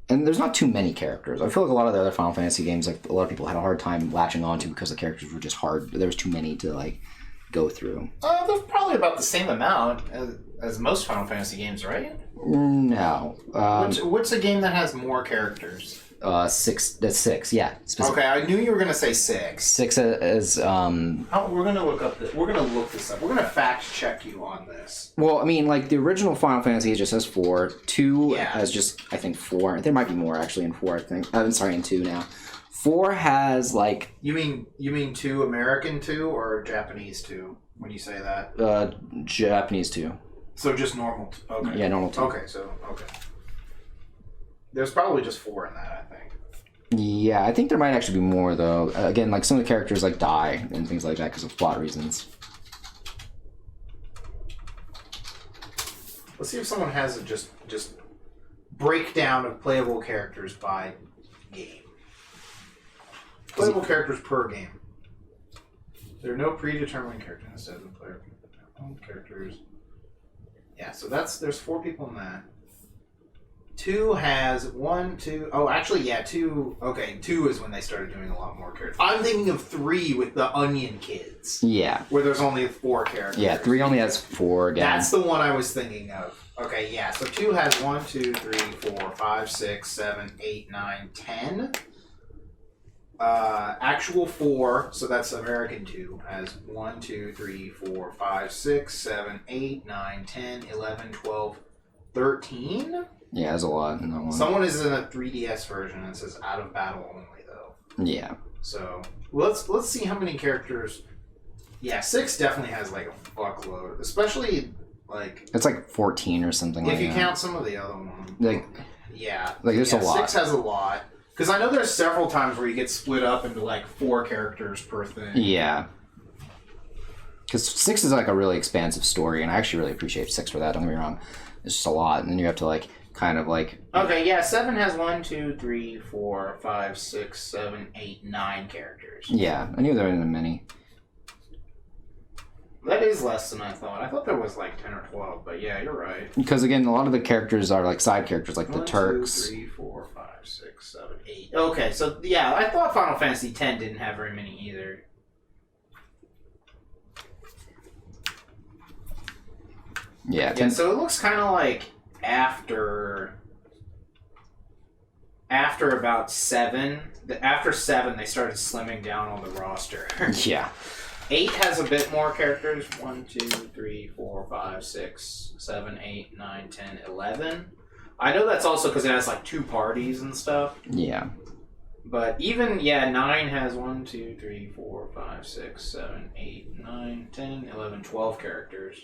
And there's not too many characters. I feel like a lot of the other Final Fantasy games, like, a lot of people had a hard time latching onto because the characters were just hard. There was too many to, like, go through. There's probably about the same amount as most Final Fantasy games, right? No. What's a game that has more characters? 6. That's 6. Yeah. Okay, I knew you were gonna say 6. 6 is we're gonna look this up. We're gonna fact check you on this. Well, I mean, like, the original Final Fantasy just has 4. 2 has just, I think, 4. There might be more actually in 4. I think. I'm sorry, in 2 now. 4 has, like... You mean 2 American 2 or Japanese 2 when you say that? Japanese 2. So just normal. Okay. Yeah, normal 2. Okay. There's probably just 4 in that, I think. Yeah, I think there might actually be more, though. Again, like, some of the characters, like, die and things like that because of plot reasons. Let's see if someone has a just breakdown of playable characters by game. Playable characters per game. There are no predetermined characters instead of the player characters. Yeah, so there's 4 people in that. 2 has 1, 2... Oh, actually, 2... Okay, 2 is when they started doing a lot more characters. I'm thinking of 3 with the Onion Kids. Yeah. Where there's only 4 characters. Yeah, 3 only has 4 again. That's the one I was thinking of. Okay, yeah, so 2 has 1, 2, 3, 4, 5, 6, 7, 8, 9, 10. Actual 4, so that's American 2, has 1, 2, 3, 4, 5, 6, 7, 8, 9, 10, 11, 12, 13? Yeah, there's a lot in that one. Someone is in a 3DS version and says out of battle only, though. Yeah. So, let's see how many characters... Yeah, 6 definitely has, like, a fuckload. Especially, like... It's like 14 or something like that. If you count some of the other ones. Like... Yeah. Like, there's a lot. 6 has a lot. Because I know there's several times where you get split up into, like, 4 characters per thing. Yeah. Because 6 is, like, a really expansive story, and I actually really appreciate 6 for that, don't get me wrong. It's just a lot, and then you have to, like, kind of, like... Okay, yeah, 7 has 1, 2, 3, 4, 5, 6, 7, 8, 9 characters. Yeah, I knew there were many. That is less than I thought. I thought there was, like, 10 or 12, but yeah, you're right. Because, again, a lot of the characters are, like, side characters, like the Turks. 1, 2, 3, 4, 5, 6, 7, 8. Okay, so, yeah, I thought Final Fantasy X didn't have very many either. Yeah, so it looks kind of like after after about 7, after 7, they started slimming down on the roster. Yeah. 8 has a bit more characters. 1, 2, 3, 4, 5, 6, 7, 8, 9, 10, 11. I know that's also because it has like 2 parties and stuff. Yeah. But even, 9 has 1, 2, 3, 4, 5, 6, 7, 8, 9, 10, 11, 12 characters.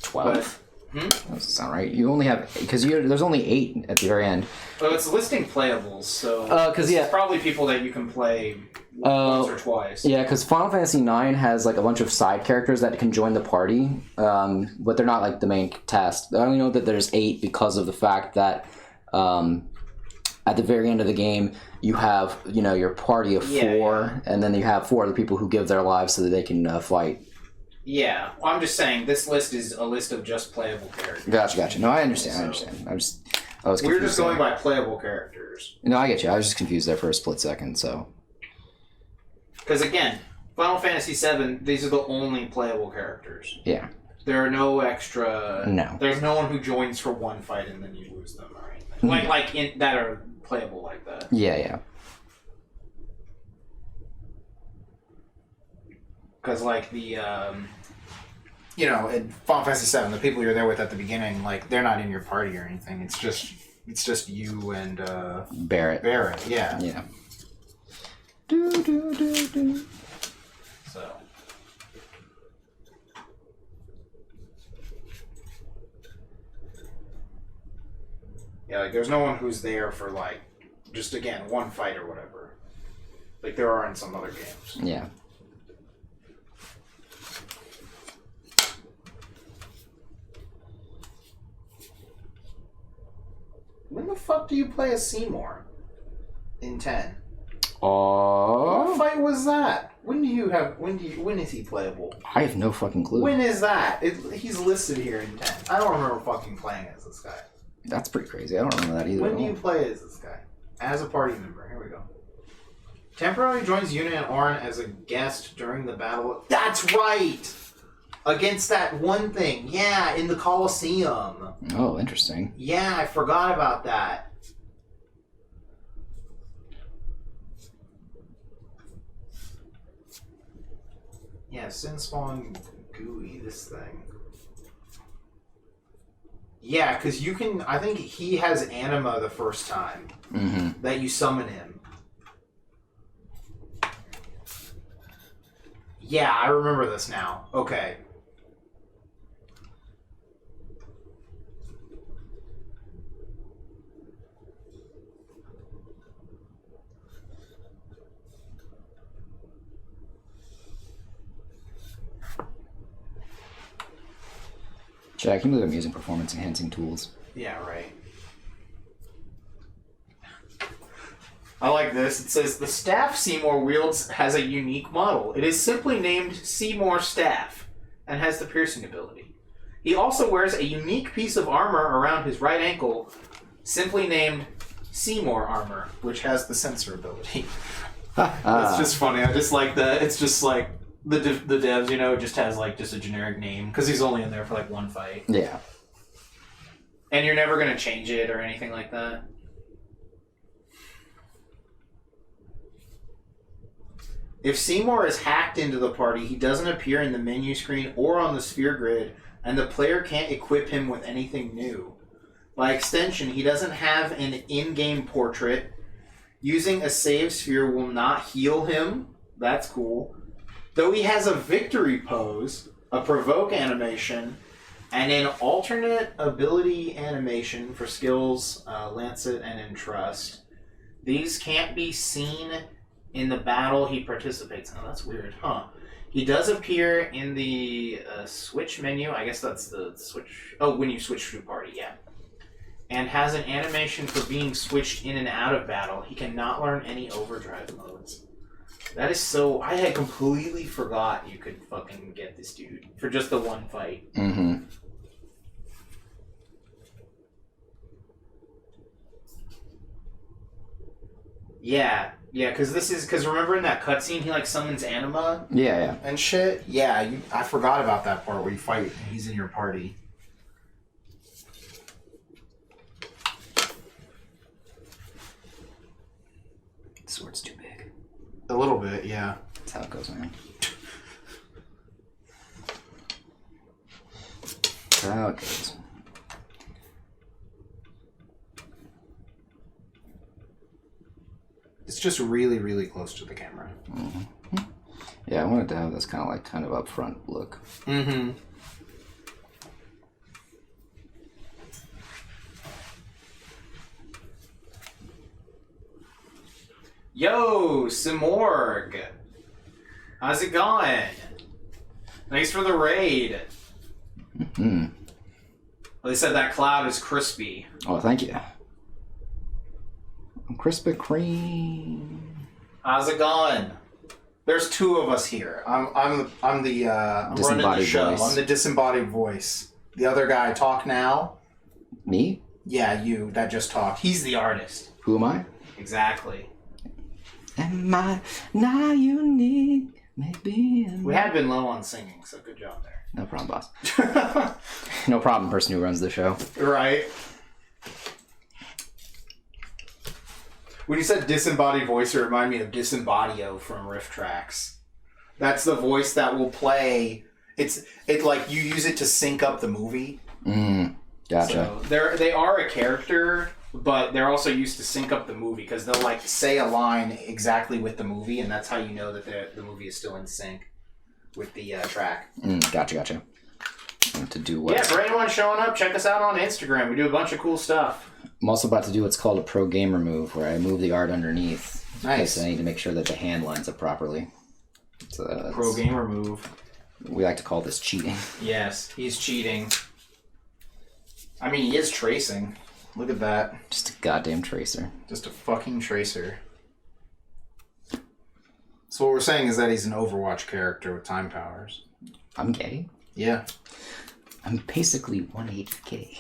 12? But, That doesn't sound right. You only have... Because there's only 8 at the very end. Well, it's listing playables, so... It's probably people that you can play once or twice. Yeah, because Final Fantasy IX has like a bunch of side characters that can join the party, but they're not like the main cast. I only know that there's 8 because of the fact that at the very end of the game, you have your party of 4, and then you have 4 other people who give their lives so that they can fight. Yeah, well, I'm just saying this list is a list of just playable characters. Gotcha. No, I understand. I was confused. We're just going by playable characters. No, I get you. I was just confused there for a split second. So, because again, Final Fantasy VII, these are the only playable characters. Yeah. There are no extra. No. There's no one who joins for one fight and then you lose them or anything. Like that are playable like that. Yeah. Because, like, the, in Final Fantasy VII, the people you're there with at the beginning, like, they're not in your party or anything. It's just you and, Barrett, yeah. Yeah. So. Yeah, like, there's no one who's there for, like, just, again, one fight or whatever. Like there are in some other games. Yeah. When the fuck do you play as Seymour? In 10. What fight was that? When is he playable? I have no fucking clue. When is that? He's listed here in 10. I don't remember fucking playing as this guy. That's pretty crazy. I don't remember that either. When do you play as this guy? As a party member. Here we go. Temporarily joins Yuna and Auron as a guest during the battle. That's right! Against that one thing. Yeah, in the Colosseum. Oh, interesting. Yeah, I forgot about that. Yeah, Sin Spawn GUI, this thing. Yeah, because you can... I think he has anima the first time that you summon him. Yeah, I remember this now. Okay. Jack, you move them using performance enhancing tools. Yeah, right. I like this. It says, the staff Seymour wields has a unique model. It is simply named Seymour Staff and has the piercing ability. He also wears a unique piece of armor around his right ankle, simply named Seymour Armor, which has the sensor ability. That's just funny. I just like that. It's just like the devs, you know, just has like just a generic name because he's only in there for like one fight. Yeah. And you're never going to change it or anything like that. If Seymour is hacked into the party, he doesn't appear in the menu screen or on the sphere grid, and the player can't equip him with anything new. By extension, he doesn't have an in-game portrait. Using a save sphere will not heal him. That's cool. Though he has a victory pose, a provoke animation, and an alternate ability animation for skills Lancet and Entrust. These can't be seen in the battle he participates in. Oh, that's weird, huh? He does appear in the switch menu. I guess that's the switch. Oh, when you switch to party, yeah. And has an animation for being switched in and out of battle. He cannot learn any overdrive modes. That is so... I had completely forgot you could fucking get this dude for just the one fight. Mm-hmm. Yeah, because remember in that cutscene he like summons anima? Yeah. And shit? Yeah, I forgot about that part where you fight and he's in your party. sword's too big. A little bit, yeah. That's how it goes, man. That's how it goes. It's just really, really close to the camera. Mm-hmm. Yeah, I wanted to have this kind of upfront look. Mm-hmm. Yo, Simorg. How's it going? Thanks for the raid. Mm-hmm. Well, they said that cloud is crispy. Oh, thank you. Krispy Kreme. How's it going? There's two of us here. I'm running the Disembodied show. voice. I'm the disembodied voice. The other guy, talk now. Me? Yeah, you that just talked. He's the artist. Who am I? Exactly. Am I not unique? Maybe. We have been low on singing, so good job there. No problem, boss. No problem, person who runs the show. Right. When you said disembodied voice, it reminded me of Disembodio from Riff Tracks. That's the voice that will play. It's like you use it to sync up the movie. Gotcha. So they are a character, but they're also used to sync up the movie because they'll like Say a line exactly with the movie, and that's how you know that the movie is still in sync with the track. Gotcha. To do what? Yeah, for anyone showing up, check us out on Instagram. We do a bunch of cool stuff. I'm also about to do what's called a pro gamer move, where I move the art underneath. Nice. Because I need to make sure that the hand lines up properly. So, Pro gamer move. We like to call this cheating. Yes, he's cheating. I mean, he is tracing. Look at that. Just a goddamn tracer. Just a fucking tracer. So what we're saying is that he's an Overwatch character with time powers. I'm gay. Yeah. I'm basically 1/8 gay.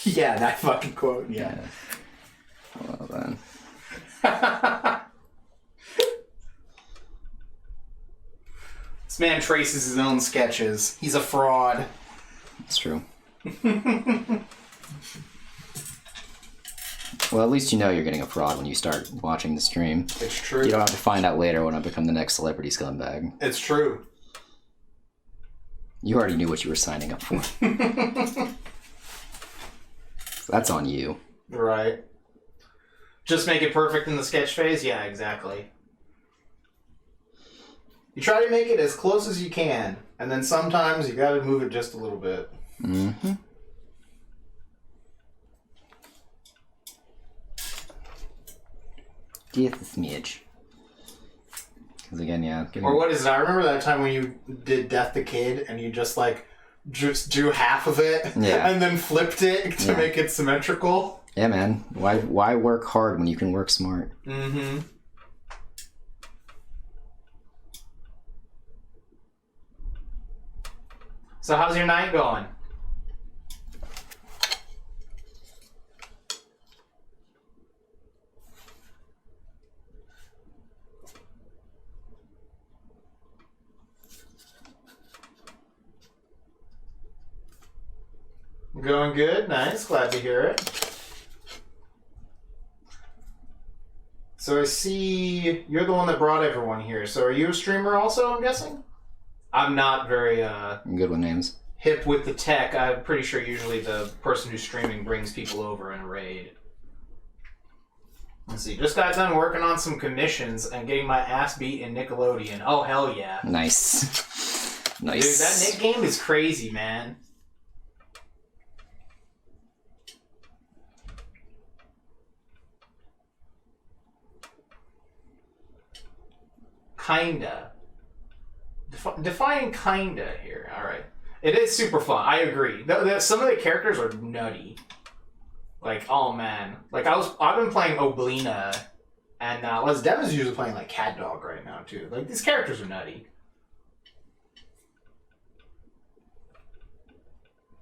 Yeah, that fucking quote. Yeah. Well then. This man traces his own sketches. He's a fraud. It's true. Well, at least you know you're getting a fraud when you start watching the stream. It's true. You don't have to find out later when I become the next celebrity scumbag. It's true. You already knew what you were signing up for. So that's on you. Right. Just make it perfect in the sketch phase? Yeah, exactly. You try to make it as close as you can, and then sometimes you gotta move it just a little bit. Mm-hmm. Just a smidge. Because again, yeah. Or what is it? I remember that time when you did Death the Kid, and you just like just drew half of it, Yeah. and then flipped it to make it symmetrical. Yeah, man. Why work hard when you can work smart? Mm-hmm. So how's your night going? Going good. Nice. Glad to hear it. So I see you're the one that brought everyone here. So are you a streamer also, I'm guessing? I'm not very I'm good with names. hip with the tech. I'm pretty sure usually the person who's streaming brings people over in a raid. Let's see. Just got done working on some commissions and getting my ass beat in Nickelodeon. Oh, hell yeah. Nice. Dude, that Nick game is crazy, man. Kinda. Define kinda here. Alright. It is super fun. I agree. Some of the characters are nutty. Like, oh man. Like, I've been playing Oblina, and Devin's usually playing like Cat Dog right now too. like, these characters are nutty.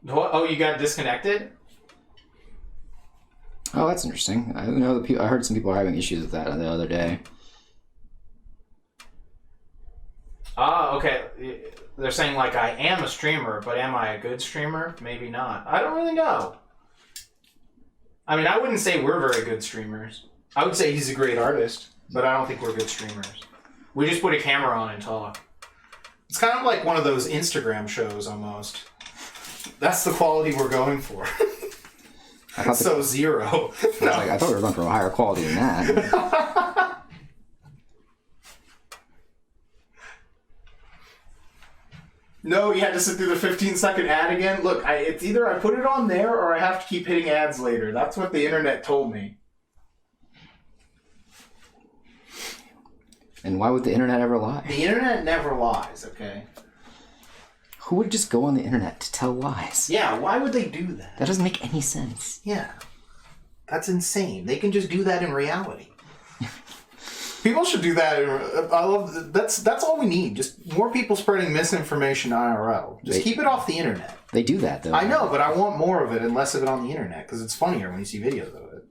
What? Oh, you got disconnected? Oh, that's interesting. I know I heard some people are having issues with that the other day. Ah, okay. They're saying, like, I am a streamer, but am I a good streamer? Maybe not. I don't really know. I mean, I wouldn't say we're very good streamers. I would say he's a great artist. but I don't think we're good streamers. We just put a camera on and talk. It's kind of like one of those Instagram shows almost. That's the quality we're going for. It's so zero. No. I thought we were going for a higher quality than that. No, you had to sit through the 15-second ad again? Look, it's either I put it on there or I have to keep hitting ads later. That's what the internet told me. And why would the internet ever lie? The internet never lies, okay? Who would just go on the internet to tell lies? Yeah, why would they do that? That doesn't make any sense. Yeah. That's insane. They can just do that in reality. People should do that. I love that's all we need. Just more people spreading misinformation IRL. Just keep it off the internet. They do that, though. I know, but I want more of it and less of it on the internet because it's funnier when you see videos of it.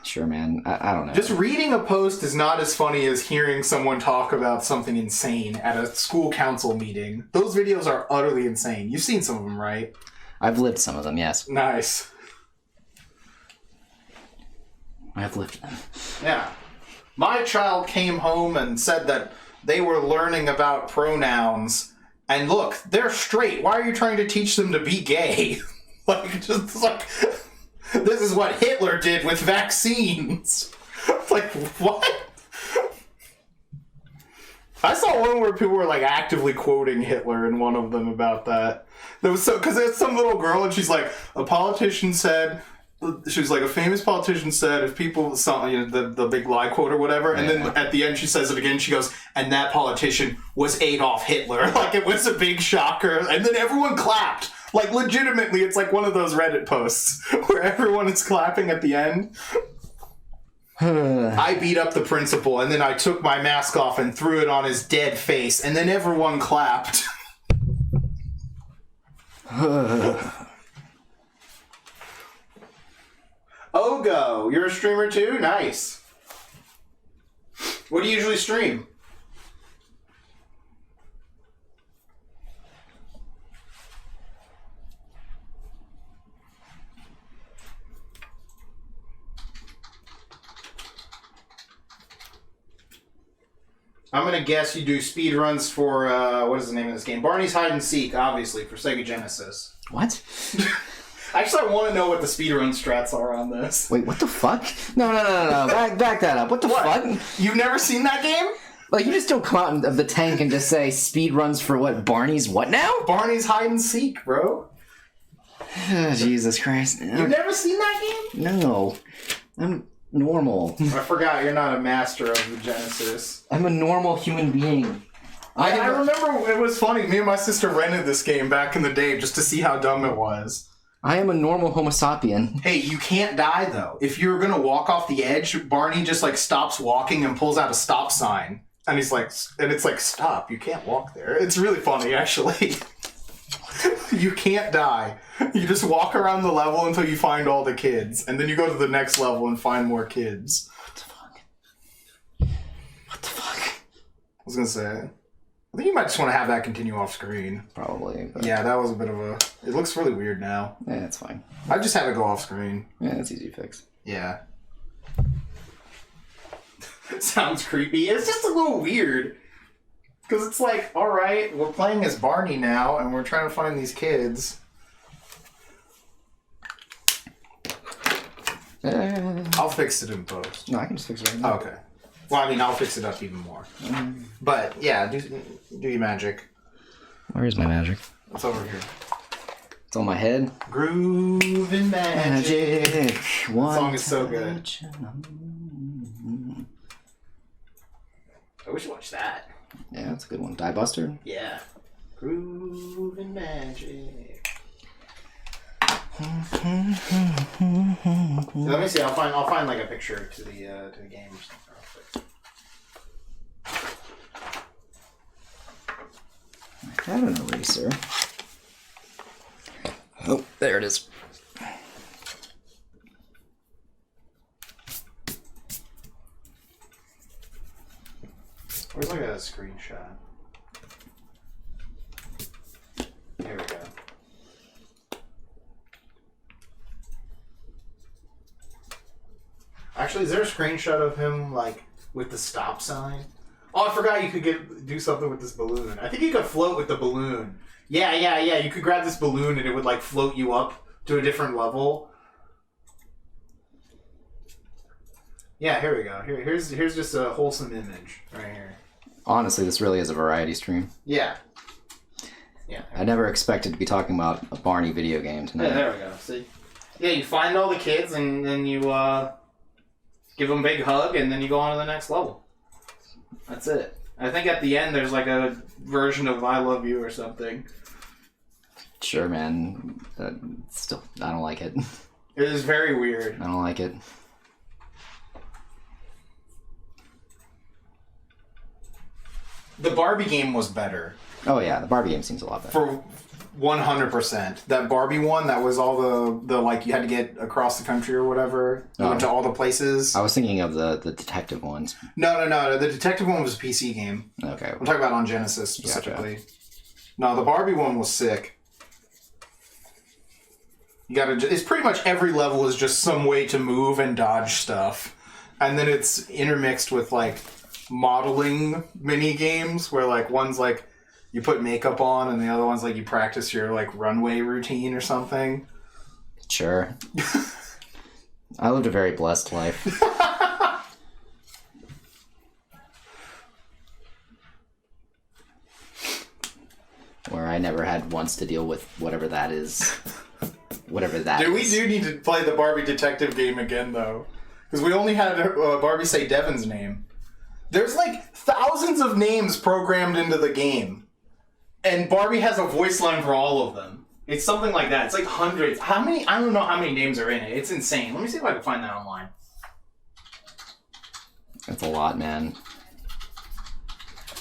Sure, man. I don't know. Just reading a post is not as funny as hearing someone talk about something insane at a school council meeting. Those videos are utterly insane. You've seen some of them, right? I've lived some of them, yes. Nice. I've lived them. Yeah. My child came home and said that they were learning about pronouns. And look, they're straight. Why are you trying to teach them to be gay? This is what Hitler did with vaccines. Like, what? I saw one where people were, like, actively quoting Hitler in one of them about that. There was because there's some little girl and she's like, a politician said... She was like, a famous politician said, if people, the big lie quote or whatever, and then at the end she says it again, she goes, and that politician was Adolf Hitler. Like, it was a big shocker. And then everyone clapped. Like, legitimately, it's like one of those Reddit posts where everyone is clapping at the end. I beat up the principal, and then I took my mask off and threw it on his dead face, and then everyone clapped. Ogo, you're a streamer too? Nice. What do you usually stream? I'm gonna guess you do speedruns for, what is the name of this game? Barney's Hide and Seek, obviously, for Sega Genesis. What? Actually, I want to know what the speedrun strats are on this. Wait, what the fuck? No. Back that up. What the fuck? You've never seen that game? Like, you just don't come out of the tank and just say speed runs for what? Barney's what now? Barney's Hide and Seek, bro. Jesus Christ. You've never seen that game? No. I'm normal. I forgot you're not a master of the Genesis. I'm a normal human being. I remember it was funny. Me and my sister rented this game back in the day just to see how dumb it was. I am a normal homo sapien. Hey, you can't die, though. If you're gonna walk off the edge, Barney just, like, stops walking and pulls out a stop sign. And he's like, and it's like, stop, you can't walk there. It's really funny, actually. You can't die. You just walk around the level until you find all the kids. And then you go to the next level and find more kids. What the fuck? What the fuck? I was gonna say... I think you might just want to have that continue off screen. Probably. But... Yeah, that was a bit of a... It looks really weird now. Yeah, it's fine. I just have it go off screen. Yeah, it's easy to fix. Yeah. Sounds creepy. It's just a little weird. Because it's like, alright, we're playing as Barney now, and we're trying to find these kids. I'll fix it in post. No, I can just fix it right now. Okay. Well, I mean, I'll fix it up even more. But, yeah, do your magic. Where is my magic? It's over here. It's on my head. Groove and magic. Magic. One song is so good. I wish you watched that. Yeah, that's a good one. Die Buster? Yeah. Groove and magic. Let me see. I'll find like a picture to the game or something. I have an eraser. Oh, there it is. Where's like a screenshot? Here we go. Actually, is there a screenshot of him like with the stop sign. Oh, I forgot you could do something with this balloon. I think you could float with the balloon. Yeah. You could grab this balloon and it would like float you up to a different level. Yeah, here we go. Here's just a wholesome image right here. Honestly, this really is a variety stream. Yeah. I never expected to be talking about a Barney video game tonight. Yeah, there we go. See? Yeah, you find all the kids and then you give them a big hug and then you go on to the next level. That's it. I think at the end there's like a version of I Love You or something. Sure, man. Still, I don't like it. It is very weird. I don't like it. The Barbie game was better. Oh yeah, the Barbie game seems a lot better. For 100%. That Barbie one, that was all the like, you had to get across the country or whatever. You went to all the places. I was thinking of the detective ones. No. The detective one was a PC game. Okay. I'm talking about on Genesis specifically. Gotcha. No, the Barbie one was sick. You gotta. It's pretty much every level is just some way to move and dodge stuff, and then it's intermixed with like modeling mini games where like one's like you put makeup on and the other one's like you practice your like runway routine or something. Sure. I lived a very blessed life. Where I never had once to deal with whatever that is. Whatever that is. We do need to play the Barbie detective game again, though. Because we only had Barbie say Devin's name. There's like thousands of names programmed into the game. And Barbie has a voice line for all of them. It's something like that. It's like hundreds. How many? I don't know how many names are in it. It's insane. Let me see if I can find that online. That's a lot, man.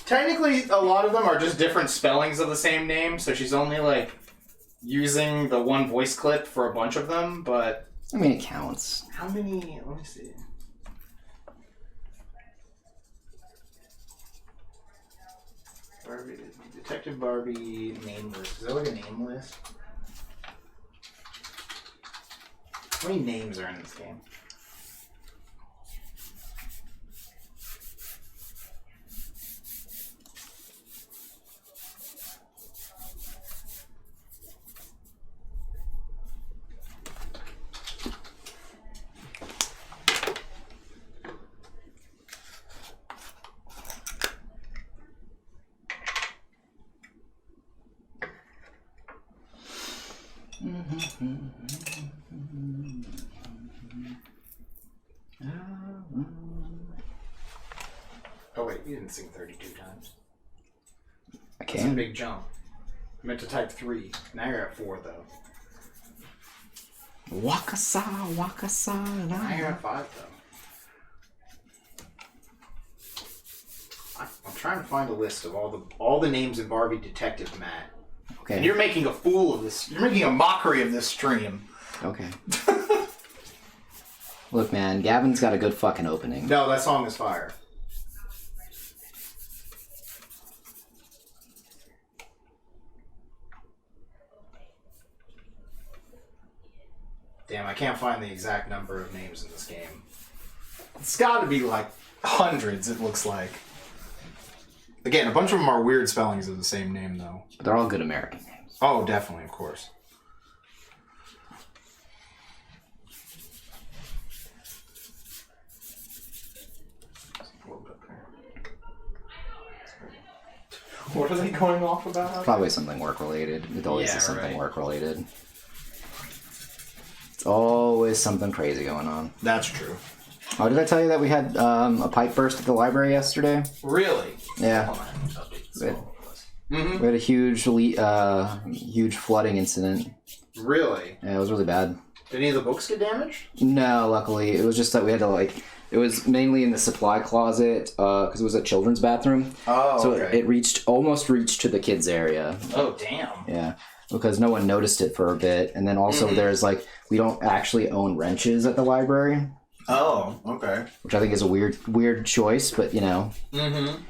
Technically, a lot of them are just different spellings of the same name, so she's only like using the one voice clip for a bunch of them, but I mean, it counts. how many? Let me see. Barbie, Detective Barbie name list. Is there like a name list? How many names are in this game? Oh wait, you didn't sing 32 times. I That's a can. big jump. I meant to type 3. Now you're at 4 though. Wakasa. Now you're at 5 though. I'm trying to find a list of all the names in Barbie Detective, Matt. Okay. And you're making a fool of this. You're making a mockery of this stream. Okay. Look, man, Gavin's got a good fucking opening. No, that song is fire. Damn, I can't find the exact number of names in this game. It's got to be like hundreds, it looks like. Again, a bunch of them are weird spellings of the same name, though. But they're all good American names. Oh, definitely, of course. What are they going off about? Probably something work-related. It always Yeah, is something right. work-related. It's always something crazy going on. That's true. Oh, did I tell you that we had a pipe burst at the library yesterday? Really? Yeah. Hold on, let me update this Wait. phone list. We had a huge flooding incident. Really? Yeah, it was really bad. Did any of the books get damaged? No, luckily. It was just that we had to, it was mainly in the supply closet, because it was a children's bathroom. Oh, So okay. it almost reached to the kids' area. Oh, damn. Yeah, because no one noticed it for a bit. And then also there's, we don't actually own wrenches at the library, Oh, okay. which I think is a weird choice, but, Mm-hmm.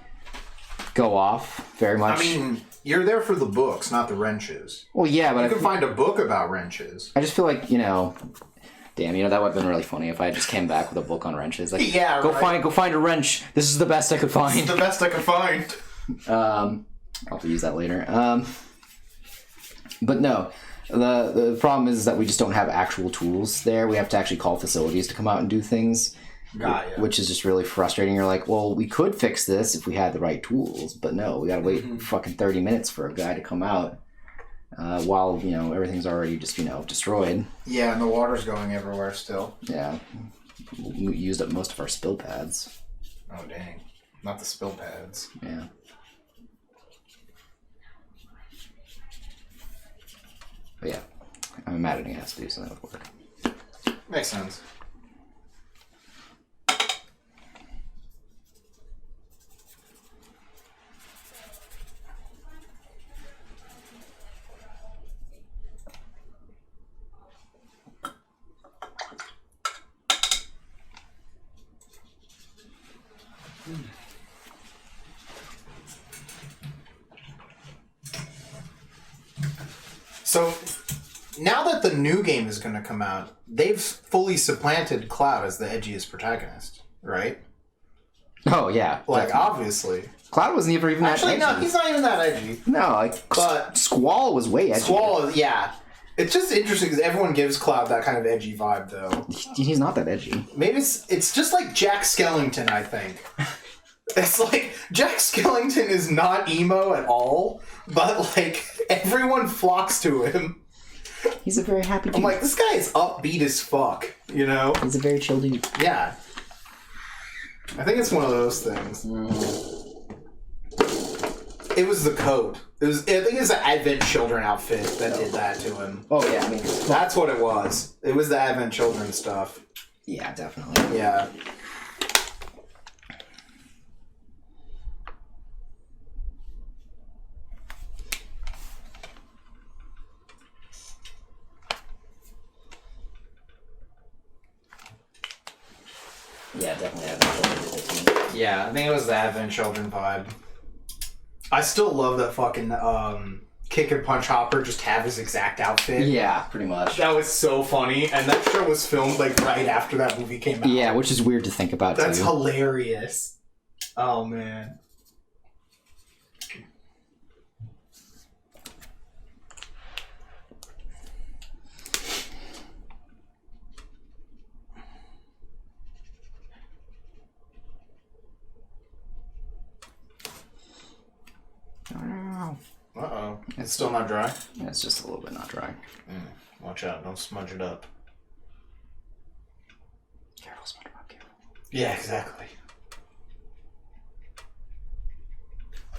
go off very much. I mean, you're there for the books, not the wrenches. well, yeah, but You can find a book about wrenches. I just feel like, Damn, that would have been really funny if I just came back with a book on wrenches. Like, Yeah, go right. find a wrench. This is the best I could find. It's the best I could find. I'll have to use that later. But no, the problem is that we just don't have actual tools there. We have to actually call facilities to come out and do things. Got ya. Which is just really frustrating. You're like, well, we could fix this if we had the right tools, but no, we gotta wait fucking 30 minutes for a guy to come out while, everything's already just, destroyed. Yeah, and the water's going everywhere still. Yeah. We used up most of our spill pads. Oh, dang. Not the spill pads. Yeah. But yeah, I'm imagining it has to do something with work. Makes sense. So, now that the new game is going to come out, they've fully supplanted Cloud as the edgiest protagonist, right? Oh, yeah. Like, definitely. obviously. Cloud wasn't even that Actually, edgy. no, he's not even that edgy. No, like, But- Squall was way edgy. Squall, yeah. It's just interesting because everyone gives Cloud that kind of edgy vibe, though. He's not that edgy. Maybe it's just like Jack Skellington, I think. It's like, Jack Skellington is not emo at all, but, like, everyone flocks to him. He's a very happy dude. I'm like, this guy is upbeat as fuck, you know? He's a very chill dude. Yeah. I think it's one of those things. It was the coat. I think it was the Advent Children outfit that did that to him. Oh, yeah, I mean... That's what it was. It was the Advent Children stuff. Yeah, definitely. Yeah. Yeah, definitely Advent. Yeah, I think it was the Advent Children vibe. I still love that fucking Kick and Punch Hopper just have his exact outfit. Yeah, pretty much. That was so funny, and that show was filmed like right after that movie came out. Yeah, which is weird to think about, That's too. hilarious. Oh, man. Uh-oh. It's still not dry? Yeah, it's just a little bit not dry. Watch out, don't smudge it up. Careful, SpongeBob, careful. Yeah, exactly.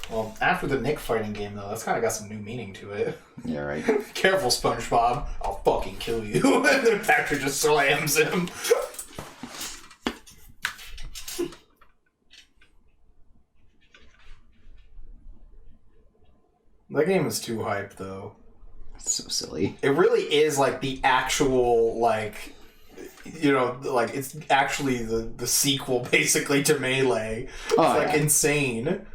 Well, after the Nick fighting game, though, that's kind of got some new meaning to it. Yeah, right. Careful, SpongeBob. I'll fucking kill you. And then Patrick just slams him. That game is too hyped, though. It's so silly. It really is, like, the actual, like... like, it's actually the sequel, basically, to Melee. It's, Oh, insane.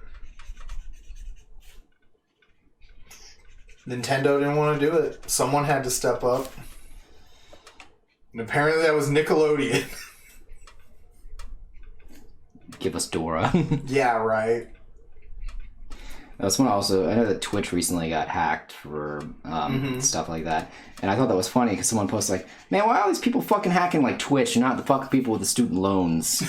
Nintendo didn't want to do it. Someone had to step up. And apparently that was Nickelodeon. Give us Dora. Yeah, right. That's when I know that Twitch recently got hacked for stuff like that. And I thought that was funny because someone posted like, man, why are all these people fucking hacking like Twitch and not the fucking people with the student loans?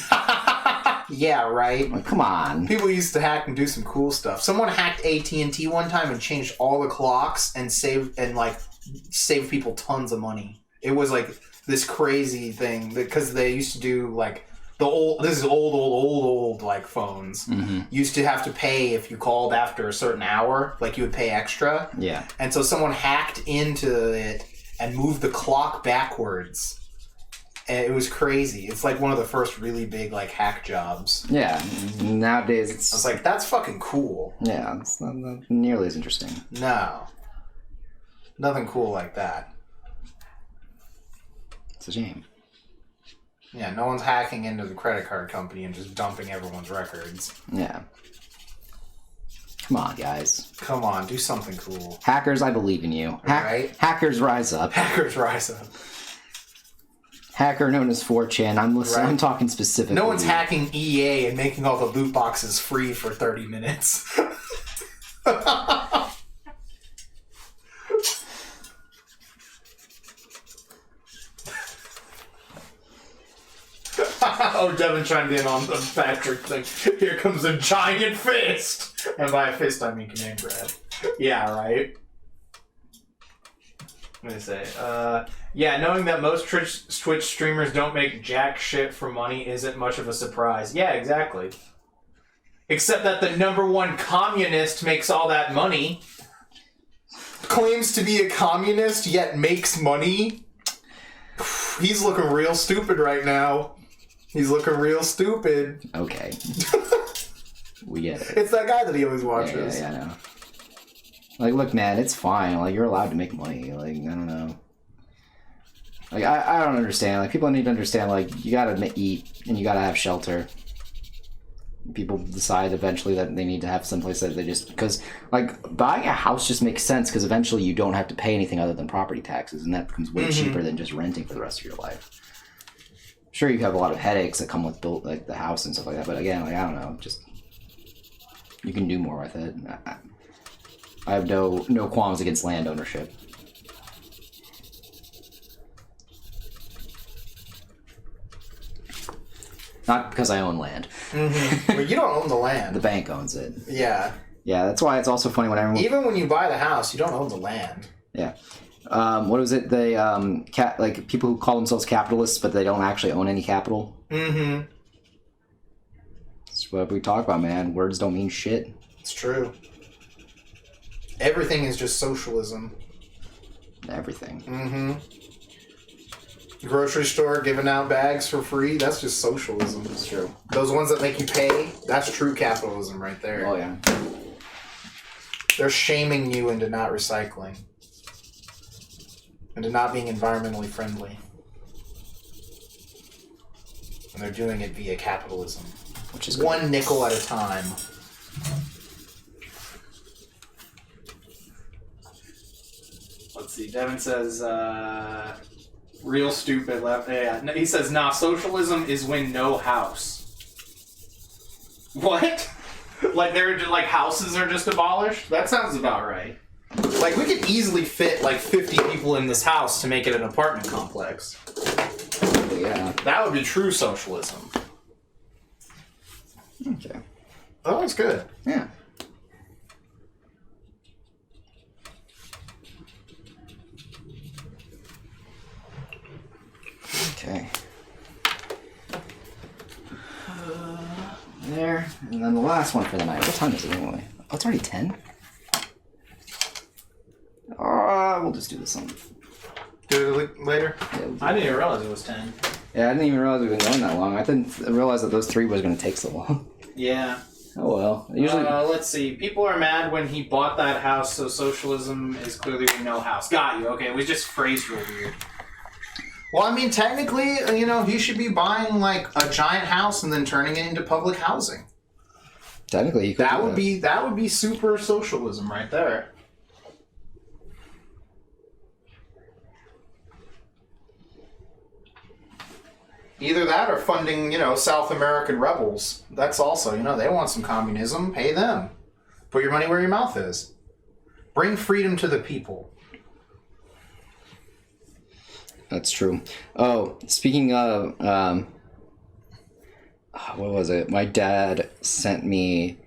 Yeah, right. Like, come on. People used to hack and do some cool stuff. Someone hacked AT&T one time and changed all the clocks and saved people tons of money. It was like this crazy thing because they used to do like old like phones. Mm-hmm. Used to have to pay if you called after a certain hour, like you would pay extra. Yeah. And so someone hacked into it and moved the clock backwards. And it was crazy. It's like one of the first really big like hack jobs. Yeah. Nowadays it's... I was like, that's fucking cool. Yeah, it's not nearly as interesting. No. Nothing cool like that. It's a shame. Yeah, no one's hacking into the credit card company and just dumping everyone's records. Yeah. Come on, guys. Come on, do something cool. Hackers, I believe in you. Right? Hackers rise up. Hackers rise up. hacker known as 4chan. I'm listening. Right. I'm talking specifically. No one's hacking EA and making all the loot boxes free for 30 minutes. Oh, Devin chimed in on the Patrick thing. Here comes a giant fist. And by a fist, I mean command grab. Yeah, right? What did I say? Yeah, knowing that most Twitch streamers don't make jack shit for money isn't much of a surprise. Yeah, exactly. Except that the #1 communist makes all that money. Claims to be a communist, yet makes money. He's looking real stupid right now. He's looking real stupid. Okay. We get it. It's that guy that he always watches. Yeah, I know. Like, look, man, it's fine. Like, you're allowed to make money. Like, I don't know. Like, I don't understand. Like, people need to understand, like, you gotta eat and you gotta have shelter. People decide eventually that they need to have someplace that they just... Because, like, buying a house just makes sense because eventually you don't have to pay anything other than property taxes, and that becomes way cheaper than just renting for the rest of your life. Sure, you have a lot of headaches that come with like the house and stuff like that, but again, like, I don't know, just... You can do more with it. I have no qualms against land ownership. Not because I own land. But you don't own the land. The bank owns it. Yeah. Yeah, that's why it's also funny when everyone... Even when you buy the house, you don't own the land. Yeah. What was it? They, like, people who call themselves capitalists, but they don't actually own any capital. Mm-hmm. That's what we talk about, man. Words don't mean shit. It's true. Everything is just socialism. Everything. Mm-hmm. Grocery store giving out bags for free, that's just socialism. It's true. Those ones that make you pay, that's true capitalism right there. Oh, yeah. They're shaming you into not recycling. Into not being environmentally friendly. And they're doing it via capitalism. Which is one nickel at a time. Let's see. Devin says, real stupid left. Yeah, he says, nah, socialism is when no house. What? Like they're just, like houses are just abolished? That sounds about right. Like we could easily fit like 50 people in this house to make it an apartment complex. Yeah. That would be true socialism. Okay. That one's good. Yeah. Okay. There. And then the last one for the night. What time is it anyway? Oh, it's already 10? We'll just do this one. Do it later? Yeah, I didn't even realize it was 10. yeah, I didn't even realize we've been going that long. I didn't realize that those 3 was going to take so long. Yeah. Oh well. Usually. Let's see. People are mad when he bought that house, so socialism is clearly no house. Got you. Okay, it was just phrased real weird. Well, I mean, technically, you know, he should be buying like a giant house and then turning it into public housing. Technically, you could. That would be super socialism right there. Either that or funding, you know, South American rebels. That's also, you know, they want some communism. Pay them. Put your money where your mouth is. Bring freedom to the people. That's true. Oh, speaking of, what was it? My dad sent me.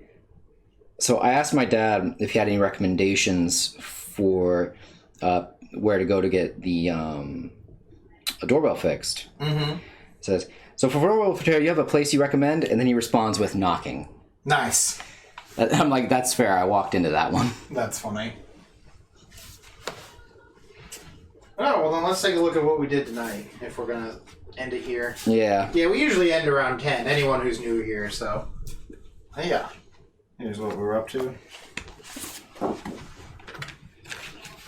So I asked my dad if he had any recommendations for where to go to get the a doorbell fixed. Mm-hmm. It says, so for doorbell repair, you have a place you recommend, and then he responds with knocking. Nice. I'm like, that's fair. I walked into that one. That's funny. Oh, well then let's take a look at what we did tonight, if we're going to end it here. Yeah. Yeah, we usually end around 10, anyone who's new here, so... Yeah. Here's what we're up to.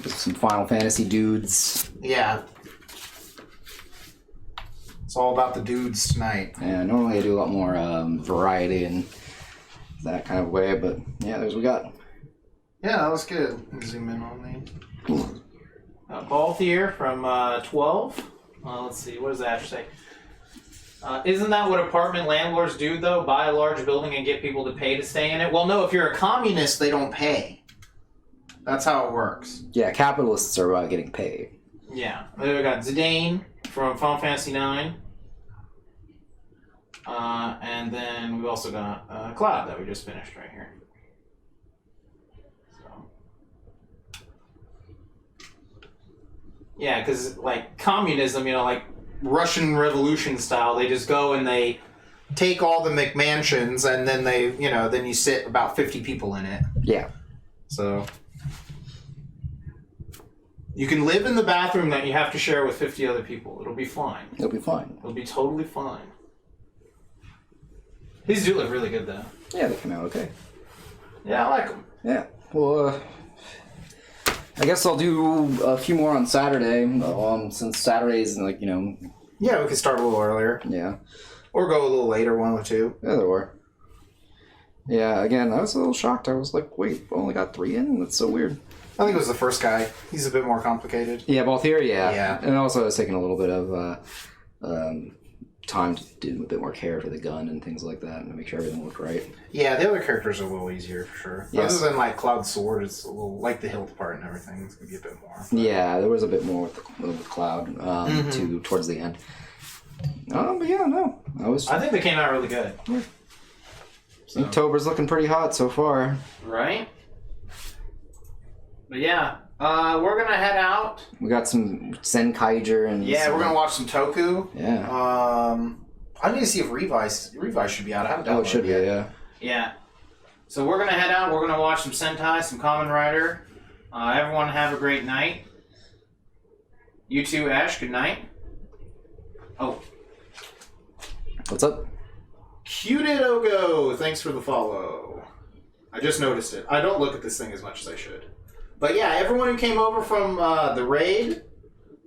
Some Final Fantasy dudes. Yeah. It's all about the dudes tonight. Yeah, normally I do a lot more variety and that kind of way, but yeah, there's what we got. Yeah, that was good. Zoom in on me. Both here from 12. Well, let's see. What does Ash say? Isn't that what apartment landlords do, though? Buy a large building and get people to pay to stay in it? Well, no, if you're a communist, they don't pay. That's how it works. Yeah, capitalists are about getting paid. Yeah. Then we got Zidane from Final Fantasy IX. And then we've also got Cloud that we just finished right here. So. Yeah, because, like, communism, you know, like, Russian Revolution style, they just go and they take all the McMansions and then they, you know, then you sit about 50 people in it. Yeah. So you can live in the bathroom that you have to share with 50 other people. It'll be fine. It'll be fine. It'll be totally fine. These do look really good, though. Yeah, they come out okay. Yeah, I like them. Yeah. Well, I guess I'll do a few more on Saturday, since Saturday's, like, you know... Yeah, we could start a little earlier. Yeah. Or go a little later, one or two. Yeah, there were. Yeah, again, I was a little shocked. I was like, wait, only got 3 in? That's so weird. I think it was the first guy. He's a bit more complicated. Yeah, both here, yeah. Yeah. And also I was taking a little bit of time to do a bit more care for the gun and things like that and to make sure everything looked right. Yeah, the other characters are a little easier for sure. Yes. Other than like Cloud Sword, it's a little like the hilt part and everything. It's gonna be a bit more. But... Yeah, there was a bit more with Cloud towards the end. But yeah, no, I think they came out really good. Yeah. So. October's looking pretty hot so far. Right? But yeah, we're gonna head out. We got some Senkaiger and we're gonna watch some Toku. Yeah. I need to see if Revice should be out. I haven't downloaded it should be, yeah. Yeah. So we're gonna head out. We're gonna watch some Sentai, some Kamen Rider. Everyone have a great night. You too, Ash. Good night. Oh. What's up? Cudidogo, thanks for the follow. I just noticed it. I don't look at this thing as much as I should. But yeah, everyone who came over from the raid,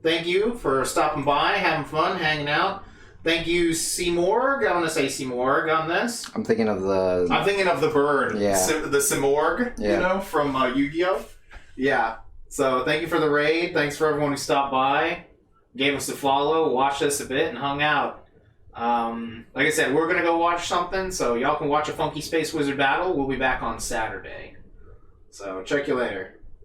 thank you for stopping by, having fun, hanging out. Thank you, Seymour. I want to say Seymour on this. I'm thinking of the... I'm thinking of the bird. Yeah. The Simorg, you know, from Yu-Gi-Oh! Yeah. So thank you for the raid. Thanks for everyone who stopped by, gave us a follow, watched us a bit, and hung out. Like I said, we're going to go watch something, so y'all can watch a Funky Space Wizard battle. We'll be back on Saturday. So check you later.